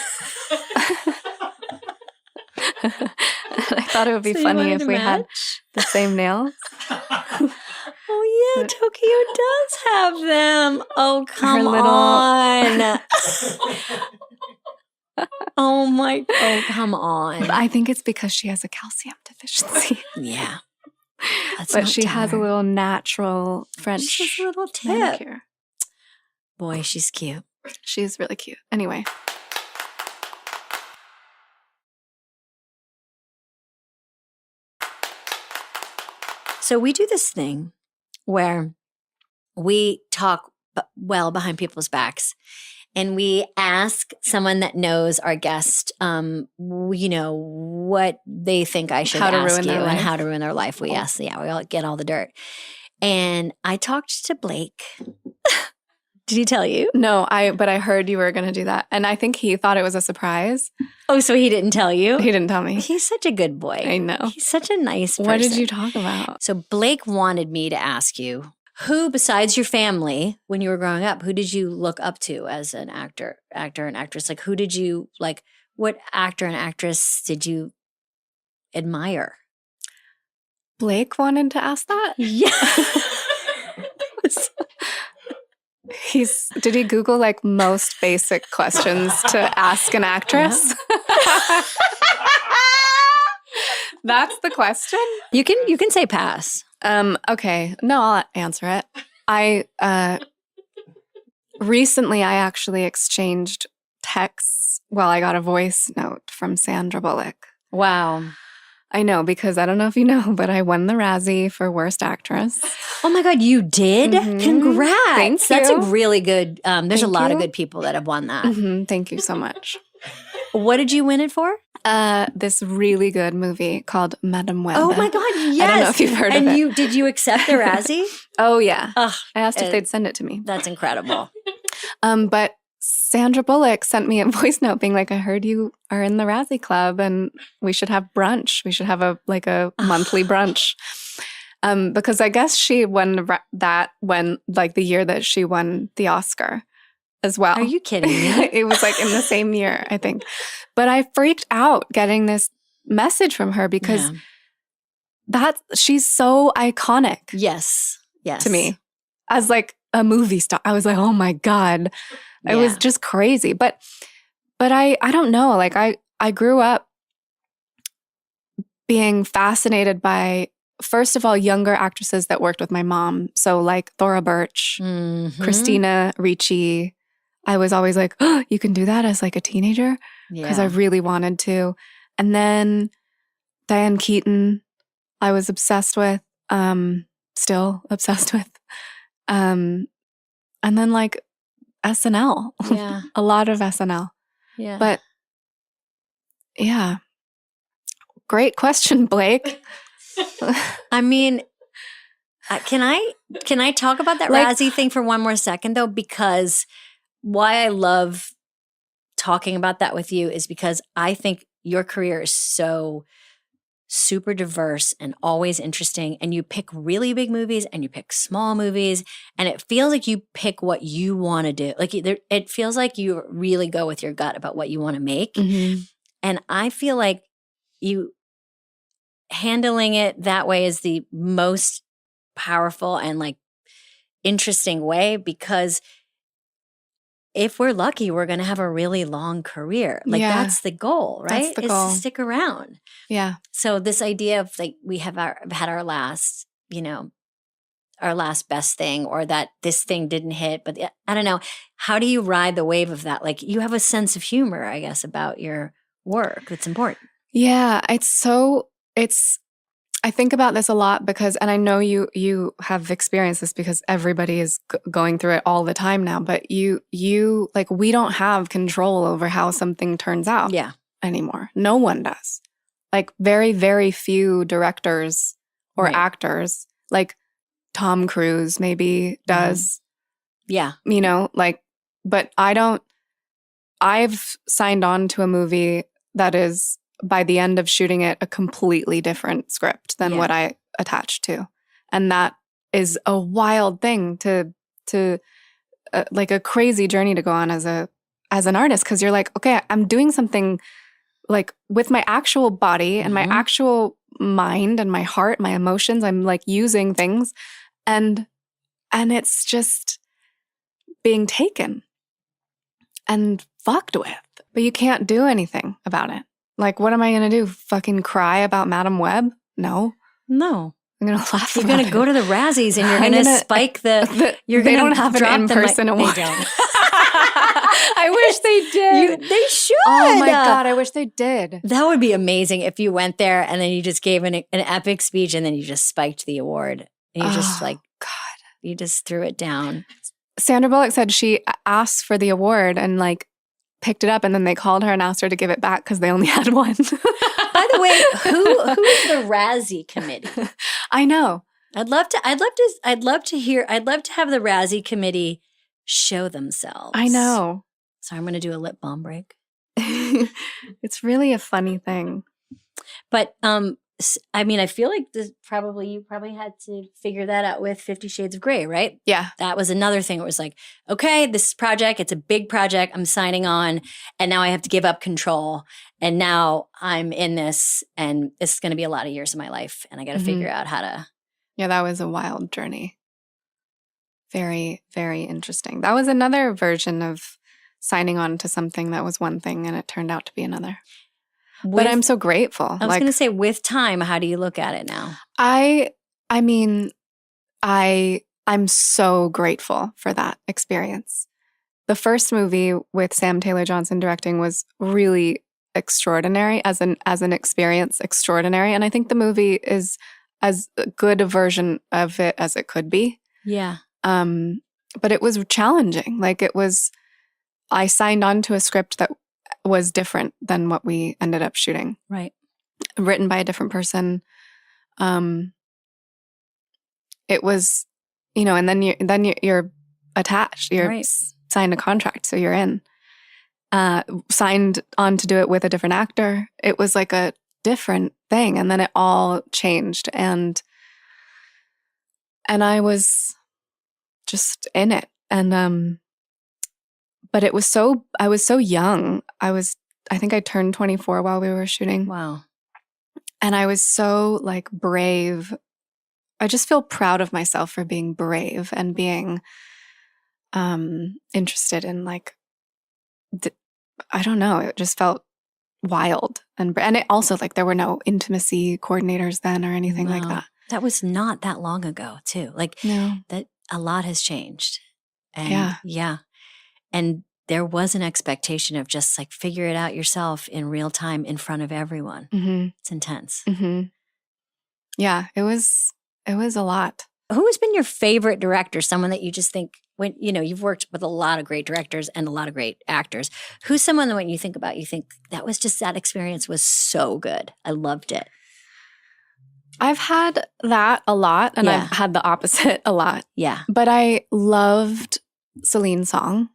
S3: thought it would be
S1: So you
S3: funny
S1: wanted
S3: if
S1: to
S3: we had
S1: match?
S3: the same nails.
S1: Oh, yeah. Tokyo does have them. Oh, come
S3: little-
S1: on. Oh, come on.
S3: I think it's because she has a calcium deficiency.
S1: Yeah. Let's
S3: But
S1: not
S3: she
S1: tell
S3: has a
S1: her.
S3: little natural French
S1: She's a little tip.
S3: manicure.
S1: Boy, she's cute.
S3: She's really cute. Anyway.
S1: So we do this thing where we talk well behind people's backs, and we ask someone that knows our guest, what they think I should
S3: How to
S1: ask
S3: ruin
S1: you
S3: their
S1: and
S3: life.
S1: how to ruin their life. We ask, we all get all the dirt. And I talked to Blake. Did he tell you?
S3: No, but I heard you were going to do that. And I think he thought it was a surprise.
S1: Oh, so he didn't tell you?
S3: He didn't tell me.
S1: He's such a good boy.
S3: I know.
S1: He's such a nice person.
S3: What did you talk about?
S1: So Blake wanted me to ask you, who besides your family, when you were growing up, who did you look up to as an actor and actress? Like, who did you, like, what actor and actress did you admire?
S3: Blake wanted to ask that?
S1: Yeah.
S3: Did he Google like most basic questions to ask an actress? That's the question?
S1: You can say pass.
S3: Okay. No, I'll answer it. Recently I actually exchanged texts. Well, I got a voice note from Sandra Bullock.
S1: Wow.
S3: I know, because I don't know if you know, but I won the Razzie for Worst Actress.
S1: Oh my God, you did?
S3: Mhm.
S1: Congrats.
S3: Thank
S1: That's a
S3: you.
S1: really good, there's a
S3: Thank
S1: lot of
S3: you.
S1: good people that have won that.
S3: Thank you so much.
S1: What did you win it for?
S3: This really good movie called Madame Web.
S1: Oh my God, yes.
S3: I don't know if you've heard
S1: and
S3: of it.
S1: did you accept the Razzie?
S3: Oh, yeah.
S1: Ugh,
S3: I asked if they'd send it to me.
S1: that's incredible.
S3: But Sandra Bullock sent me a voice note being like, I heard you are in the Razzie Club and we should have brunch. We should have a monthly brunch. Because I guess she won that when the year that she won the Oscar as well.
S1: Are you kidding me?
S3: It was in the same year, I think. But I freaked out getting this message from her because she's so iconic.
S1: Yes.
S3: To me as a movie star. I was like, oh my God. It was just crazy. But I don't know. I grew up being fascinated by, first of all, younger actresses that worked with my mom. So Thora Birch, Christina Ricci. I was always like, oh, you can do that as a teenager? Because I really wanted to. And then Diane Keaton, I was obsessed with, still obsessed with. And then SNL.
S1: Yeah.
S3: A lot of SNL.
S1: Yeah.
S3: But yeah. Great question, Blake.
S1: I mean, can I talk about that Razzie thing for one more second though? Because why I love talking about that with you is because I think your career is so super diverse and always interesting, and you pick really big movies and you pick small movies, and it feels like you pick what you want to do. It feels like you really go with your gut about what you want to make.
S3: Mm-hmm.
S1: And I feel like you handling it that way is the most powerful and interesting way, because if we're lucky, we're going to have a really long career. That's the goal, right?
S3: That's the goal.
S1: Is to stick around.
S3: Yeah.
S1: So this idea of we have had our last, our last best thing, or that this thing didn't hit, but I don't know. How do you ride the wave of that? You have a sense of humor, I guess, about your work. That's important.
S3: Yeah. I think about this a lot because, and I know you have experienced this because everybody is going through it all the time now, but we don't have control over how something turns out anymore. No one does. Very, very few directors or actors, Tom Cruise maybe does.
S1: Yeah.
S3: But I've signed on to a movie that is, by the end of shooting it, a completely different script than what I attached to. And that is a wild thing to a crazy journey to go on as an artist. Cause you're okay, I'm doing something with my actual body and my actual mind and my heart, my emotions. I'm using things and it's just being taken and fucked with, but you can't do anything about it. What am I going to do? Fucking cry about Madame Web? No.
S1: I'm going to laugh. You're going to go to the Razzies and you're going to spike you're
S3: they
S1: going
S3: don't have an in-person award.
S1: They don't.
S3: I wish they did.
S1: They should.
S3: Oh my God, I wish they did.
S1: That would be amazing if you went there and then you just gave an epic speech and then you just spiked the award. And you just
S3: God,
S1: you just threw it down.
S3: Sandra Bullock said she asked for the award and picked it up, and then they called her and asked her to give it back because they only had one.
S1: By the way, who is the Razzie committee?
S3: I know.
S1: I'd love to have the Razzie committee show themselves.
S3: I know.
S1: So I'm going to do a lip balm break.
S3: It's really a funny thing.
S1: But I mean, I feel like you probably had to figure that out with 50 Shades of Grey, right?
S3: Yeah.
S1: That was another thing. It was okay, this project, it's a big project. I'm signing on, and now I have to give up control. And now I'm in this, and it's going to be a lot of years of my life, and I got to figure out how to.
S3: Yeah, that was a wild journey. Very, very interesting. That was another version of signing on to something that was one thing, and it turned out to be another. But I'm so grateful.
S1: I was going to say, with time, how do you look at it now?
S3: I mean, I'm so grateful for that experience. The first movie with Sam Taylor Johnson directing was really extraordinary, as an experience extraordinary. And I think the movie is as good a version of it as it could be.
S1: Yeah.
S3: But it was challenging. Like I signed on to a script that was different than what we ended up shooting.
S1: Right.
S3: Written by a different person. It was, and then you're attached. You're
S1: Right.
S3: signed a contract, so you're in. Signed on to do it with a different actor. It was like a different thing, and then it all changed, and I was just in it, and but I was so young. I think I turned 24 while we were shooting.
S1: Wow.
S3: And I was so like brave. I just feel proud of myself for being brave and being interested in like, I don't know. It just felt wild. And it also like there were no intimacy coordinators then or anything like
S1: Wow.
S3: that.
S1: That was not that long ago too. Like
S3: No.
S1: that a lot has changed. And
S3: Yeah.
S1: yeah. And there was an expectation of just like figure it out yourself in real time in front of everyone.
S3: Mm-hmm.
S1: It's intense.
S3: Mm-hmm. Yeah, it was a lot.
S1: Who has been your favorite director? Someone that you just think when, you've worked with a lot of great directors and a lot of great actors. Who's someone that when you think about, you think that experience was so good. I loved it.
S3: I've had that a lot, and
S1: Yeah.
S3: I've had the opposite a lot.
S1: Yeah.
S3: But I loved Celine Song.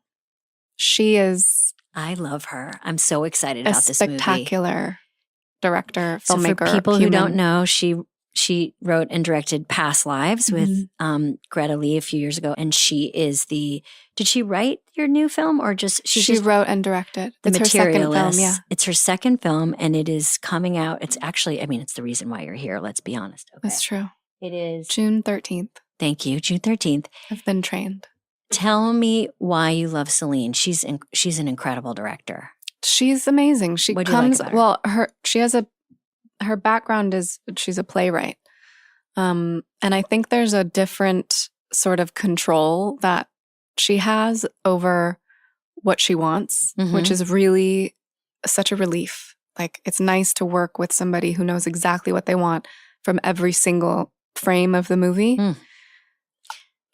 S3: She is
S1: I love her. I'm so excited
S3: a
S1: about this movie.
S3: spectacular director,
S1: So
S3: filmmaker.
S1: for people who
S3: human.
S1: don't know, she wrote and directed Past Lives with Greta Lee a few years ago, and she is did she write your new film or just
S3: she wrote and directed?
S1: The
S3: It's her second film,
S1: Materialist.
S3: yeah.
S1: It's her second film, and it is coming out. It's actually, it's the reason why you're here. Let's be honest. Okay.
S3: That's true.
S1: It is
S3: June 13th.
S1: Thank you, June 13th.
S3: I've been trained.
S1: Tell me why you love Celine. She's an incredible director.
S3: She's amazing. She
S1: What do you like
S3: comes
S1: about her?
S3: her background is she's a playwright. And I think there's a different sort of control that she has over what she wants, which is really such a relief. Like it's nice to work with somebody who knows exactly what they want from every single frame of the movie.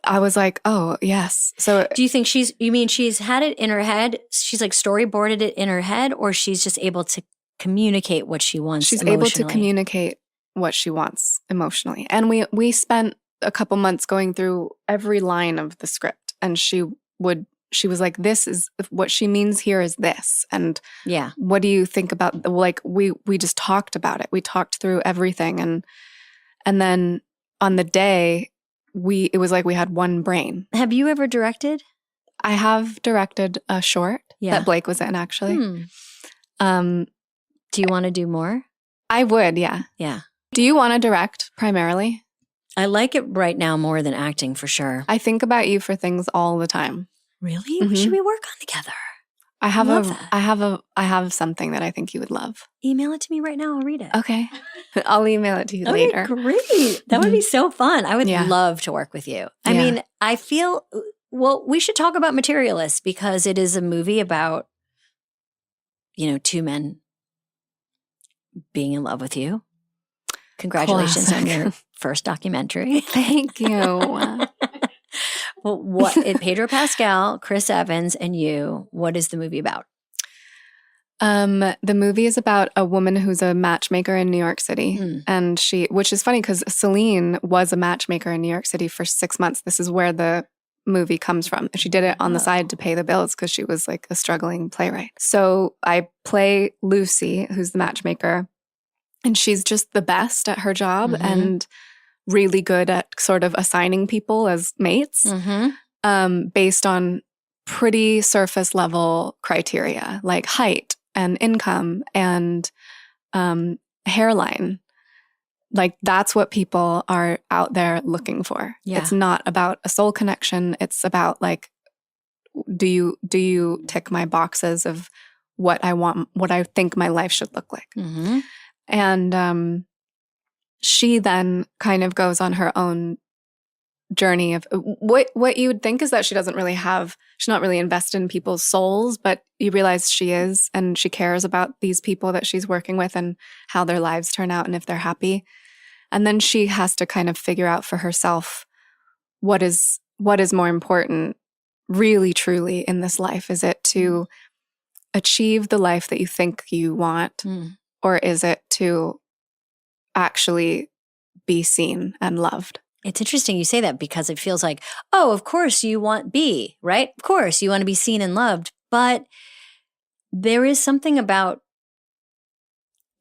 S3: I was like, oh, yes. So
S1: do you think she's had it in her head? She's like storyboarded it in her head, or she's just able to communicate what she wants
S3: she's
S1: emotionally?
S3: able to communicate what she wants emotionally. And we spent a couple months going through every line of the script, and she was like, this is what she means here is this. And
S1: yeah,
S3: what do you think about like we just talked about it. We talked through everything, and then on the day it was like we had one brain.
S1: Have you ever directed?
S3: I have directed a short that Blake was in, actually.
S1: Do you want to do more?
S3: I would, yeah.
S1: Yeah.
S3: Do you want to direct primarily?
S1: I like it right now more than acting, for sure.
S3: I think about you for things all the time.
S1: Really? What should we work on together?
S3: I have
S1: love that.
S3: I have something that I think you would love.
S1: Email it to me right now. I'll read it.
S3: Okay. I'll email it to you later.
S1: Great. That would be so fun. I would love to work with you. I mean, I feel, we should talk about Materialist because it is a movie about, two men being in love with you. Congratulations on your first documentary.
S3: Thank you.
S1: Well, Pedro Pascal, Chris Evans, and you, what is the movie about?
S3: The movie is about a woman who's a matchmaker in New York City. And which is funny because Celine was a matchmaker in New York City for 6 months. This is where the movie comes from. She did it on the side to pay the bills because she was like a struggling playwright. So I play Lucy, who's the matchmaker, and she's just the best at her job and really good at sort of assigning people as mates based on pretty surface level criteria like height and income and hairline. Like that's what people are out there looking for.
S1: Yeah.
S3: It's not about a soul connection. It's about like, do you tick my boxes of what I want, what I think my life should look like? And she then kind of goes on her own journey of what you would think is that she's not really invested in people's souls, but you realize she is, and she cares about these people that she's working with and how their lives turn out and if they're happy. And then she has to kind of figure out for herself what is more important really truly in this life. Is it to achieve the life that you think you want, or is it to actually be seen and loved?
S1: It's interesting you say that, because it feels like, oh, of course you want B, right? Of course you want to be seen and loved. But there is something about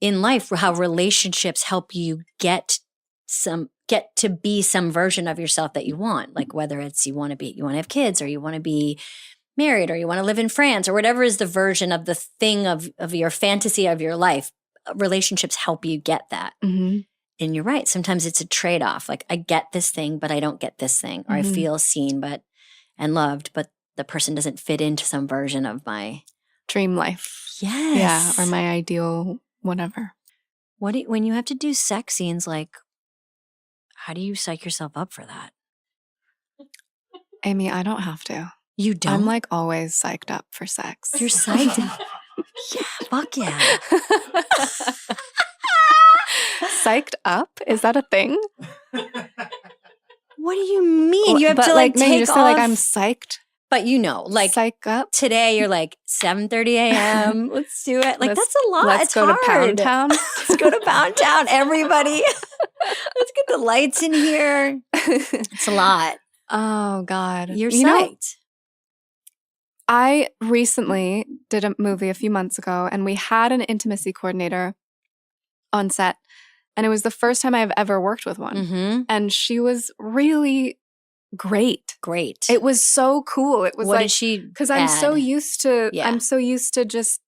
S1: in life how relationships help you get to be some version of yourself that you want. Like whether it's you want to have kids, or you want to be married, or you want to live in France, or whatever is the version of the thing of your fantasy of your life. Relationships help you get that. Mm-hmm. And you're right. Sometimes it's a trade-off. Like I get this thing, but I don't get this thing. Or I feel seen and loved, but the person doesn't fit into some version of my
S3: dream life.
S1: Yes.
S3: Yeah. Or my ideal whatever.
S1: When you have to do sex scenes, like how do you psych yourself up for that?
S3: Amy, I don't have to.
S1: You don't?
S3: I'm like always psyched up for sex.
S1: You're psyched up? Yeah. Fuck yeah.
S3: Psyched up? Is that a thing?
S1: What do you mean? You have to
S3: like
S1: take
S3: you just
S1: off.
S3: say like I'm psyched.
S1: But like
S3: psych up.
S1: Today you're like 7:30 a.m. Let's do it. Like that's a lot.
S3: Let's
S1: it's
S3: go
S1: hard.
S3: to Pound Town.
S1: Let's go to Pound Town, everybody. Let's get the lights in here. It's a lot.
S3: Oh God.
S1: You're psyched.
S3: I recently did a movie a few months ago, and we had an intimacy coordinator on set. And it was the first time I've ever worked with one. Mm-hmm. And she was really great.
S1: Great.
S3: It was so cool. It was
S1: what did she
S3: because I'm so used to just,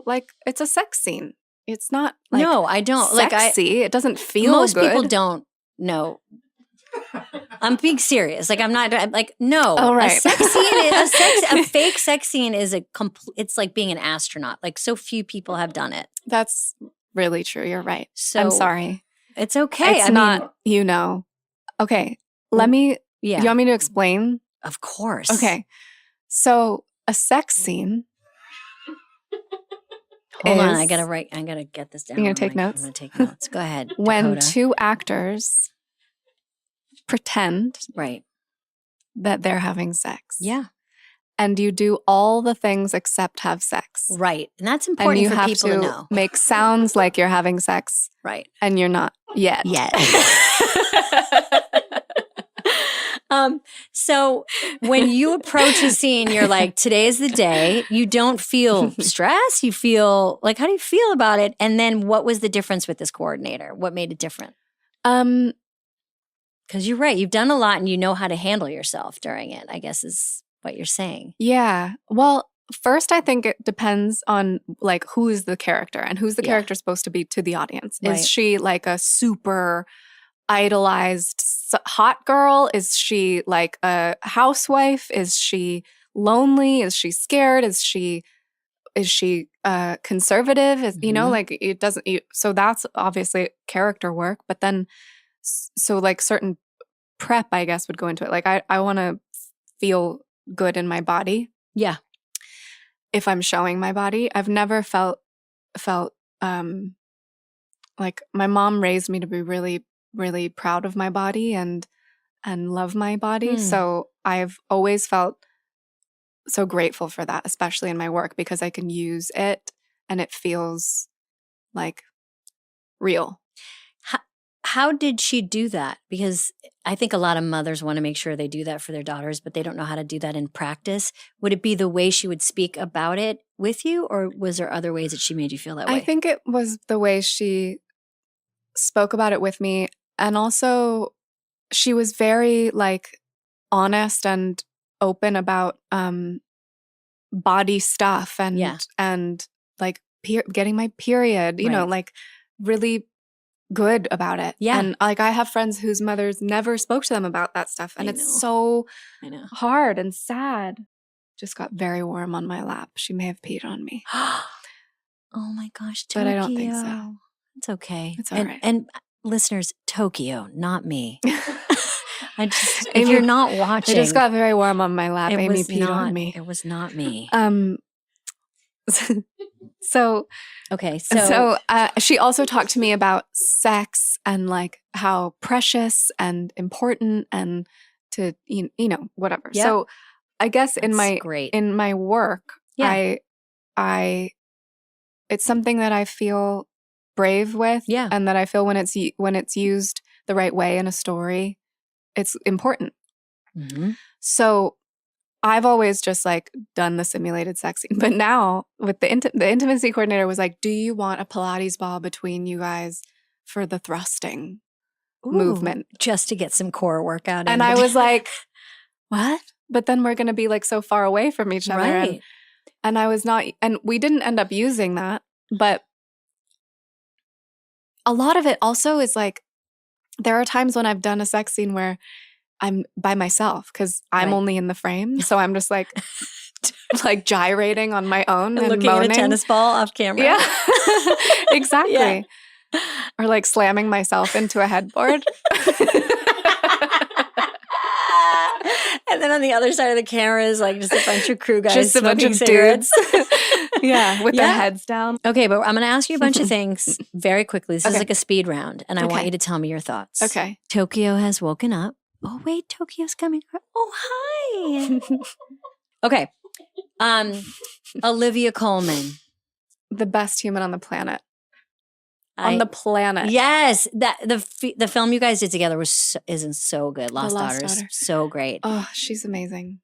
S3: like it's a sex scene. It's not like
S1: no, I don't
S3: sexy. It doesn't feel
S1: most
S3: good.
S1: People don't know. I'm being serious. Like I'm not like no.
S3: Oh, right.
S1: A sex scene, a fake sex scene is it's like being an astronaut. Like so few people have done it.
S3: That's really true. You're right.
S1: So
S3: I'm sorry.
S1: It's okay.
S3: It's not. Okay. Let me.
S1: Yeah.
S3: You want me to explain?
S1: Of course.
S3: Okay. So a sex scene.
S1: Hold on. I gotta get this down.
S3: You're gonna take notes?
S1: I'm gonna take notes. Go ahead.
S3: When
S1: Dakota.
S3: two actors pretend that they're having sex.
S1: Yeah.
S3: And you do all the things except have sex.
S1: Right. And that's important for people to know.
S3: Make sounds like you're having sex.
S1: Right.
S3: And you're not yet.
S1: So when you approach a scene, you're like, today is the day. You don't feel stress. You feel like, how do you feel about it? And then what was the difference with this coordinator? What made it different? Because you're right. You've done a lot and you know how to handle yourself during it, I guess is what you're saying.
S3: Yeah. Well, first, I think it depends on like who is the character and who's the character supposed to be to the audience. Right. Is she like a super idolized hot girl? Is she like a housewife? Is she lonely? Is she scared? Is she conservative? Like it doesn't. So that's obviously character work. But then, so like certain prep, I guess, would go into it. Like I want to feel good in my body.
S1: Yeah.
S3: If I'm showing my body, I've never felt like my mom raised me to be really, really proud of my body and love my body. So I've always felt so grateful for that, especially in my work, because I can use it and it feels like real.
S1: How did she do that? Because I think a lot of mothers want to make sure they do that for their daughters, but they don't know how to do that in practice. Would it be the way she would speak about it with you, or was there other ways that she made you feel that way?
S3: I think it was the way she spoke about it with me. And also she was very like honest and open about body stuff and like getting my period, you know, like really good about it.
S1: Yeah.
S3: And like I have friends whose mothers never spoke to them about that stuff. And it's so hard and sad. Just got very warm on my lap. She may have peed on me.
S1: Oh my gosh, Tokyo.
S3: But I don't think so.
S1: It's okay.
S3: It's all right.
S1: And listeners, Tokyo, not me. if
S3: Amy-
S1: you're not watching,
S3: It just got very warm on my lap.
S1: it
S3: Amy
S1: was
S3: peed
S1: not
S3: on me.
S1: It was not me.
S3: So
S1: Okay,
S3: she also talked to me about sex and like how precious and important and to whatever.
S1: Yep.
S3: So I guess in
S1: that's great.
S3: my work,
S1: Yeah.
S3: I it's something that I feel brave with,
S1: Yeah.
S3: and that I feel when it's used the right way in a story, it's important.
S1: Mhm.
S3: So I've always just like done the simulated sex scene, but now with the intimacy coordinator was like, "Do you want a Pilates ball between you guys for the thrusting movement?"
S1: Just to get some core workout in.
S3: And I was like, "What?" But then we're going to be like so far away from each other,
S1: right.
S3: and I was not, and we didn't end up using that. But a lot of it also is like, there are times when I've done a sex scene where I'm by myself because I'm
S1: Right.
S3: only in the frame. So I'm just like gyrating on my own and
S1: looking
S3: moaning.
S1: at a tennis ball off camera.
S3: Yeah, exactly.
S1: Yeah.
S3: Or like slamming myself into a headboard.
S1: And then on the other side of the camera is like just a bunch of crew guys,
S3: Just a bunch
S1: smoking
S3: of
S1: cigarettes.
S3: Yeah, with their
S1: Yeah.
S3: heads down.
S1: Okay, but I'm going to ask you a bunch of things very quickly. This is
S3: Okay.
S1: like a speed round, and I want
S3: Okay.
S1: you to tell me your thoughts.
S3: Okay.
S1: Tokyo has woken up. Oh, wait, Tokyo's coming. Oh, hi. Okay. Olivia Colman.
S3: The best human on the planet. On the planet.
S1: Yes, the film you guys did together isn't so good. Lost
S3: Lost
S1: Daughters,
S3: Daughter.
S1: so great.
S3: Oh, she's amazing.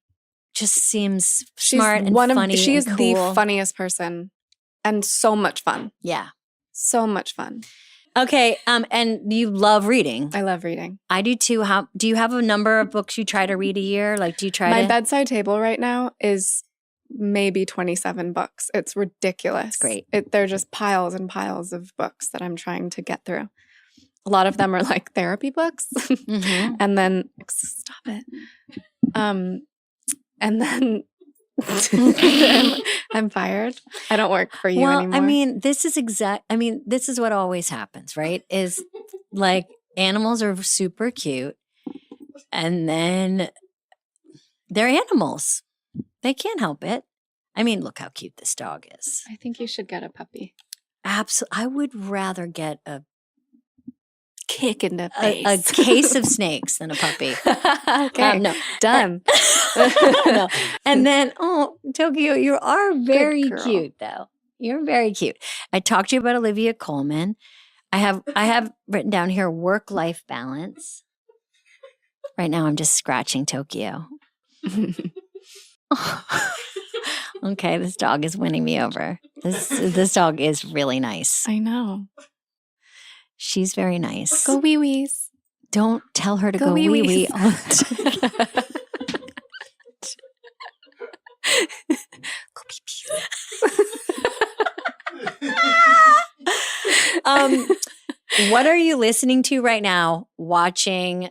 S1: Just seems
S3: She's
S1: smart and funny.
S3: She is
S1: and
S3: the
S1: cool.
S3: funniest person, and so much fun.
S1: Yeah.
S3: So much fun.
S1: Okay. And you love reading.
S3: I love reading.
S1: I do too. Do you have a number of books you try to read a year? Like, do you try
S3: My
S1: to?
S3: bedside table right now is maybe 27 books. It's ridiculous.
S1: It's great.
S3: They're just piles and piles of books that I'm trying to get through. A lot of them are like therapy books.
S1: Mhm.
S3: And then stop it. And then I'm fired. I don't work for you anymore.
S1: I mean, this is what always happens, right? Is like animals are super cute, and then they're animals. They can't help it. I mean, look how cute this dog is.
S3: I think you should get a puppy.
S1: Absolutely. I would rather get a
S3: Kick in the face.
S1: a case of snakes than a puppy.
S3: Okay.
S1: No.
S3: Done.
S1: No. And then, Tokyo, you are very
S3: girl.
S1: cute, though. You're very cute. I talked to you about Olivia Colman. I have written down here work-life balance. Right now, I'm just scratching Tokyo. Okay, this dog is winning me over. This dog is really nice.
S3: I know.
S1: She's very nice.
S3: Go wee wees.
S1: Don't tell her to go
S3: wee
S1: wee
S3: wees.
S1: wee.
S3: Go pee pee.
S1: What are you listening to right now? Watching,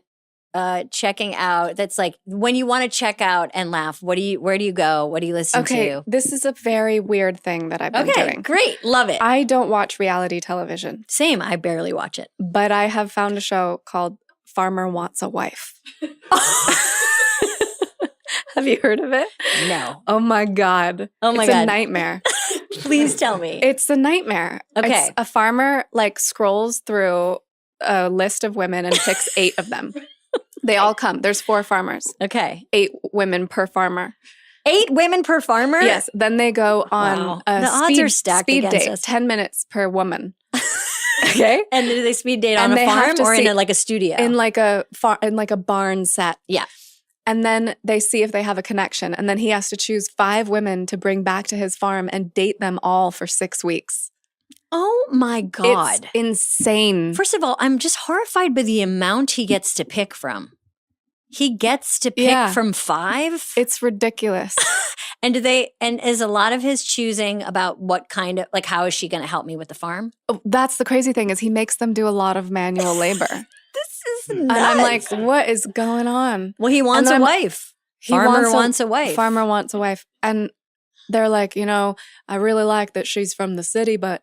S1: checking out. That's like when you want to check out and laugh. Where do you go? What do you listen to?
S3: This is a very weird thing that I've been doing.
S1: Great. Love it.
S3: I don't watch reality television,
S1: Same. I barely watch it.
S3: but I have found a show called Farmer Wants a Wife. Have you heard of it?
S1: No.
S3: Oh my God.
S1: Oh my
S3: It's
S1: God.
S3: a nightmare.
S1: Please tell me.
S3: It's a nightmare.
S1: Okay.
S3: It's a farmer like scrolls through a list of women and picks 8 of them. They all come. There's 4 farmers.
S1: Okay.
S3: 8 women per farmer.
S1: 8 women per farmer?
S3: Yes. Then they go on
S1: Wow.
S3: a
S1: The odds are stacked
S3: speed
S1: against
S3: date,
S1: us.
S3: 10 minutes per woman. Okay.
S1: And do they speed date
S3: And
S1: on a
S3: they have
S1: farm
S3: to
S1: or
S3: see-
S1: in like a studio?
S3: In like a barn set.
S1: Yeah.
S3: And then they see if they have a connection. And then he has to choose 5 women to bring back to his farm and date them all for 6 weeks.
S1: Oh my God.
S3: It's insane.
S1: First of all, I'm just horrified by the amount he gets to pick from. He gets to pick
S3: Yeah.
S1: from 5?
S3: It's ridiculous.
S1: And is a lot of his choosing about what kind of, like, how is she going to help me with the farm?
S3: Oh, that's the crazy thing is he makes them do a lot of manual labor.
S1: This is
S3: And I'm like, what is going on?
S1: well, he wants
S3: and
S1: a
S3: then
S1: wife.
S3: He
S1: Farmer wants a wife.
S3: Farmer wants a wife. And they're like, I really like that she's from the city, but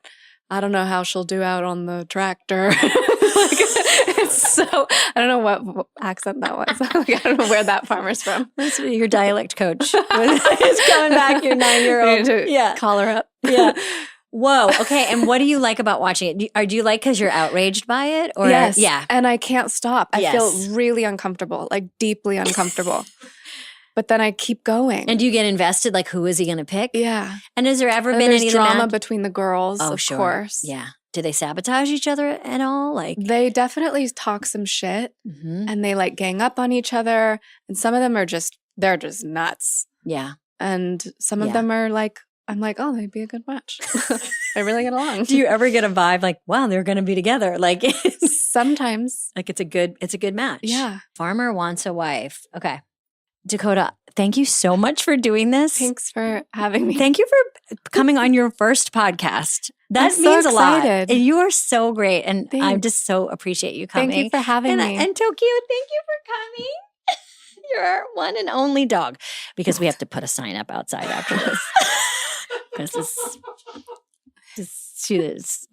S3: I don't know how she'll do out on the tractor. It's so, I don't know what accent that was. Like, I don't know where that farmer's from.
S1: That's your dialect coach. It's coming back, your 9-year-old.
S3: Yeah. Call her up.
S1: Yeah. Whoa. Okay. And what do you like about watching it? Do you like because you're outraged by it? Or
S3: yes.
S1: Yeah.
S3: And I can't stop. I
S1: Yes.
S3: feel really uncomfortable, like deeply uncomfortable. But then I keep going.
S1: And do you get invested? Like, who is he going to pick?
S3: Yeah.
S1: And has there ever
S3: And
S1: been
S3: there's
S1: any
S3: drama between the girls,
S1: Oh,
S3: of
S1: sure.
S3: course.
S1: Yeah. Do they sabotage each other at all? Like,
S3: They definitely talk some shit
S1: Mhm.
S3: and they like gang up on each other. And some of them are they're just nuts.
S1: Yeah.
S3: And some of
S1: Yeah.
S3: them are like, I'm like, oh, they'd be a good match. They really get along.
S1: Do you ever get a vibe like, wow, they're going to be together? Like,
S3: Sometimes.
S1: like it's a good match.
S3: Yeah.
S1: Farmer wants a wife. Okay. Dakota, thank you so much for doing this.
S3: Thanks for having me.
S1: Thank you for coming on your first podcast. That
S3: I'm so
S1: means a lot.
S3: excited.
S1: And you are so great. And I
S3: Thanks.
S1: just so appreciate you coming.
S3: Thank you for having me.
S1: And Tokyo, thank you for coming. You're our one and only dog. Because we have to put a sign up outside after this. Because there's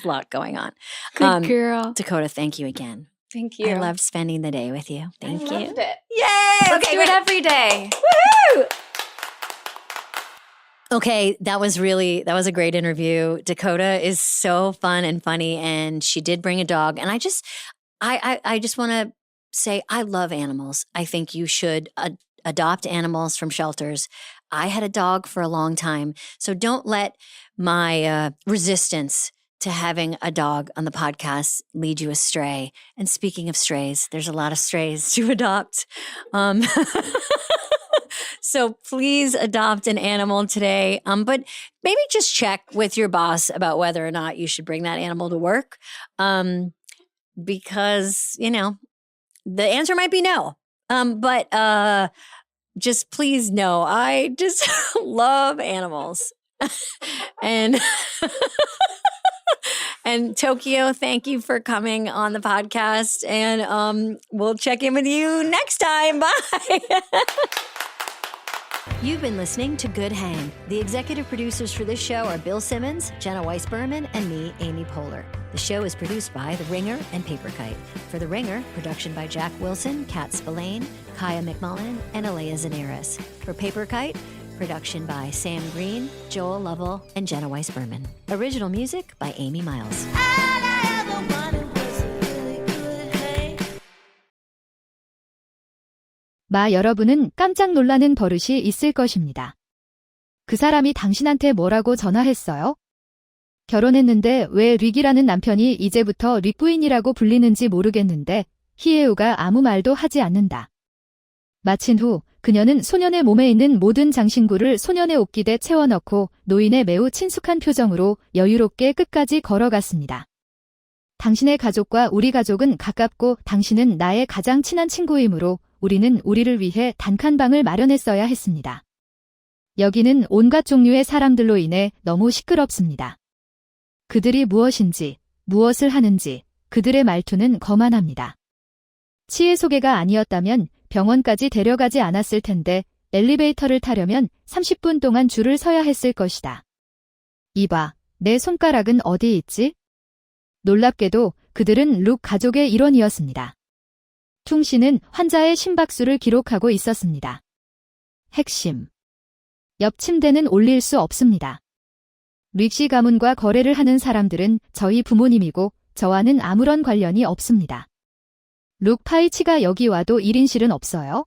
S1: a lot going on.
S3: Good girl.
S1: Dakota, thank you again.
S3: Thank you.
S1: I loved spending the day with you. Thank you.
S3: Loved it.
S1: Yay!
S3: Let's do it every day.
S1: Woohoo! Okay, that was a great interview. Dakota is so fun and funny, and she did bring a dog. And I just want to say I love animals. I think you should adopt animals from shelters. I had a dog for a long time, so don't let my resistance to having a dog on the podcast lead you astray. And speaking of strays, there's a lot of strays to adopt. So please adopt an animal today. But maybe just check with your boss about whether or not you should bring that animal to work. Because, the answer might be no. But just please know, I just love animals. And and Tokyo, thank you for coming on the podcast. And we'll check in with you next time. Bye. You've been listening to Good Hang. The executive producers for this show are Bill Simmons, Jenna Weiss-Berman, and me, Amy Poehler. The show is produced by The Ringer and Paper Kite. For The Ringer, production by Jack Wilson, Kat Spillane, Kaya McMullen, and Alea Zanaris. For Paper Kite, production by Sam Green, Joel Lovell, and Jenna Weiss-Berman. Original music by Amy Miles.
S4: 여러분은 깜짝 놀라는 버릇이 있을 것입니다. 그 사람이 당신한테 뭐라고 전화했어요? 결혼했는데 왜 릭이라는 남편이 이제부터 릭 부인이라고 불리는지 모르겠는데 히에우가 아무 말도 하지 않는다. 마친 후 그녀는 소년의 몸에 있는 모든 장신구를 소년의 옷깃에 채워넣고 노인의 매우 친숙한 표정으로 여유롭게 끝까지 걸어갔습니다. 당신의 가족과 우리 가족은 가깝고 당신은 나의 가장 친한 친구이므로 우리는 우리를 위해 단칸방을 마련했어야 했습니다. 여기는 온갖 종류의 사람들로 인해 너무 시끄럽습니다. 그들이 무엇인지, 무엇을 하는지 그들의 말투는 거만합니다. 치의 소개가 아니었다면 병원까지 데려가지 않았을 텐데 엘리베이터를 타려면 30분 동안 줄을 서야 했을 것이다. 이봐, 내 손가락은 어디 있지? 놀랍게도 그들은 룩 가족의 일원이었습니다. 퉁 씨는 환자의 심박수를 기록하고 있었습니다. 핵심. 옆 침대는 올릴 수 없습니다. 릭 씨 가문과 거래를 하는 사람들은 저희 부모님이고 저와는 아무런 관련이 없습니다. 룩 파이치가 여기 와도 1인실은 없어요?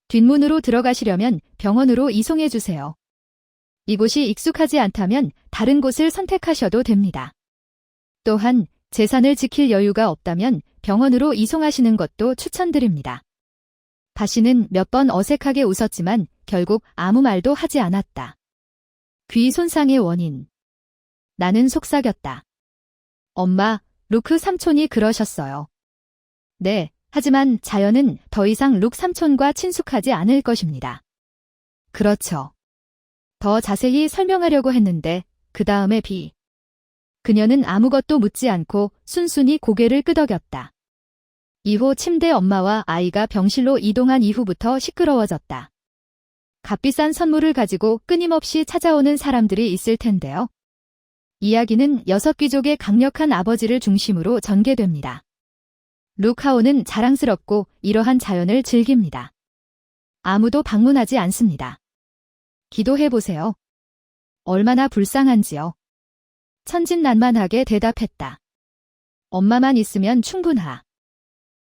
S4: 뒷문으로 들어가시려면 병원으로 이송해주세요. 이곳이 익숙하지 않다면 다른 곳을 선택하셔도 됩니다. 또한 재산을 지킬 여유가 없다면 병원으로 이송하시는 것도 추천드립니다. 바시는 몇 번 어색하게 웃었지만 결국 아무 말도 하지 않았다. 귀 손상의 원인. 나는 속삭였다. 엄마, 루크 삼촌이 그러셨어요. 네, 하지만 자연은 더 이상 룩 삼촌과 친숙하지 않을 것입니다. 그렇죠. 더 자세히 설명하려고 했는데 그 다음에 비. 그녀는 아무것도 묻지 않고 순순히 고개를 끄덕였다. 이후 침대 엄마와 아이가 병실로 이동한 이후부터 시끄러워졌다. 값비싼 선물을 가지고 끊임없이 찾아오는 사람들이 있을 텐데요. 이야기는 6귀족의 강력한 아버지를 중심으로 전개됩니다. 룩하오는 자랑스럽고 이러한 자연을 즐깁니다. 아무도 방문하지 않습니다. 기도해보세요. 얼마나 불쌍한지요. 천진난만하게 대답했다. 엄마만 있으면 충분하.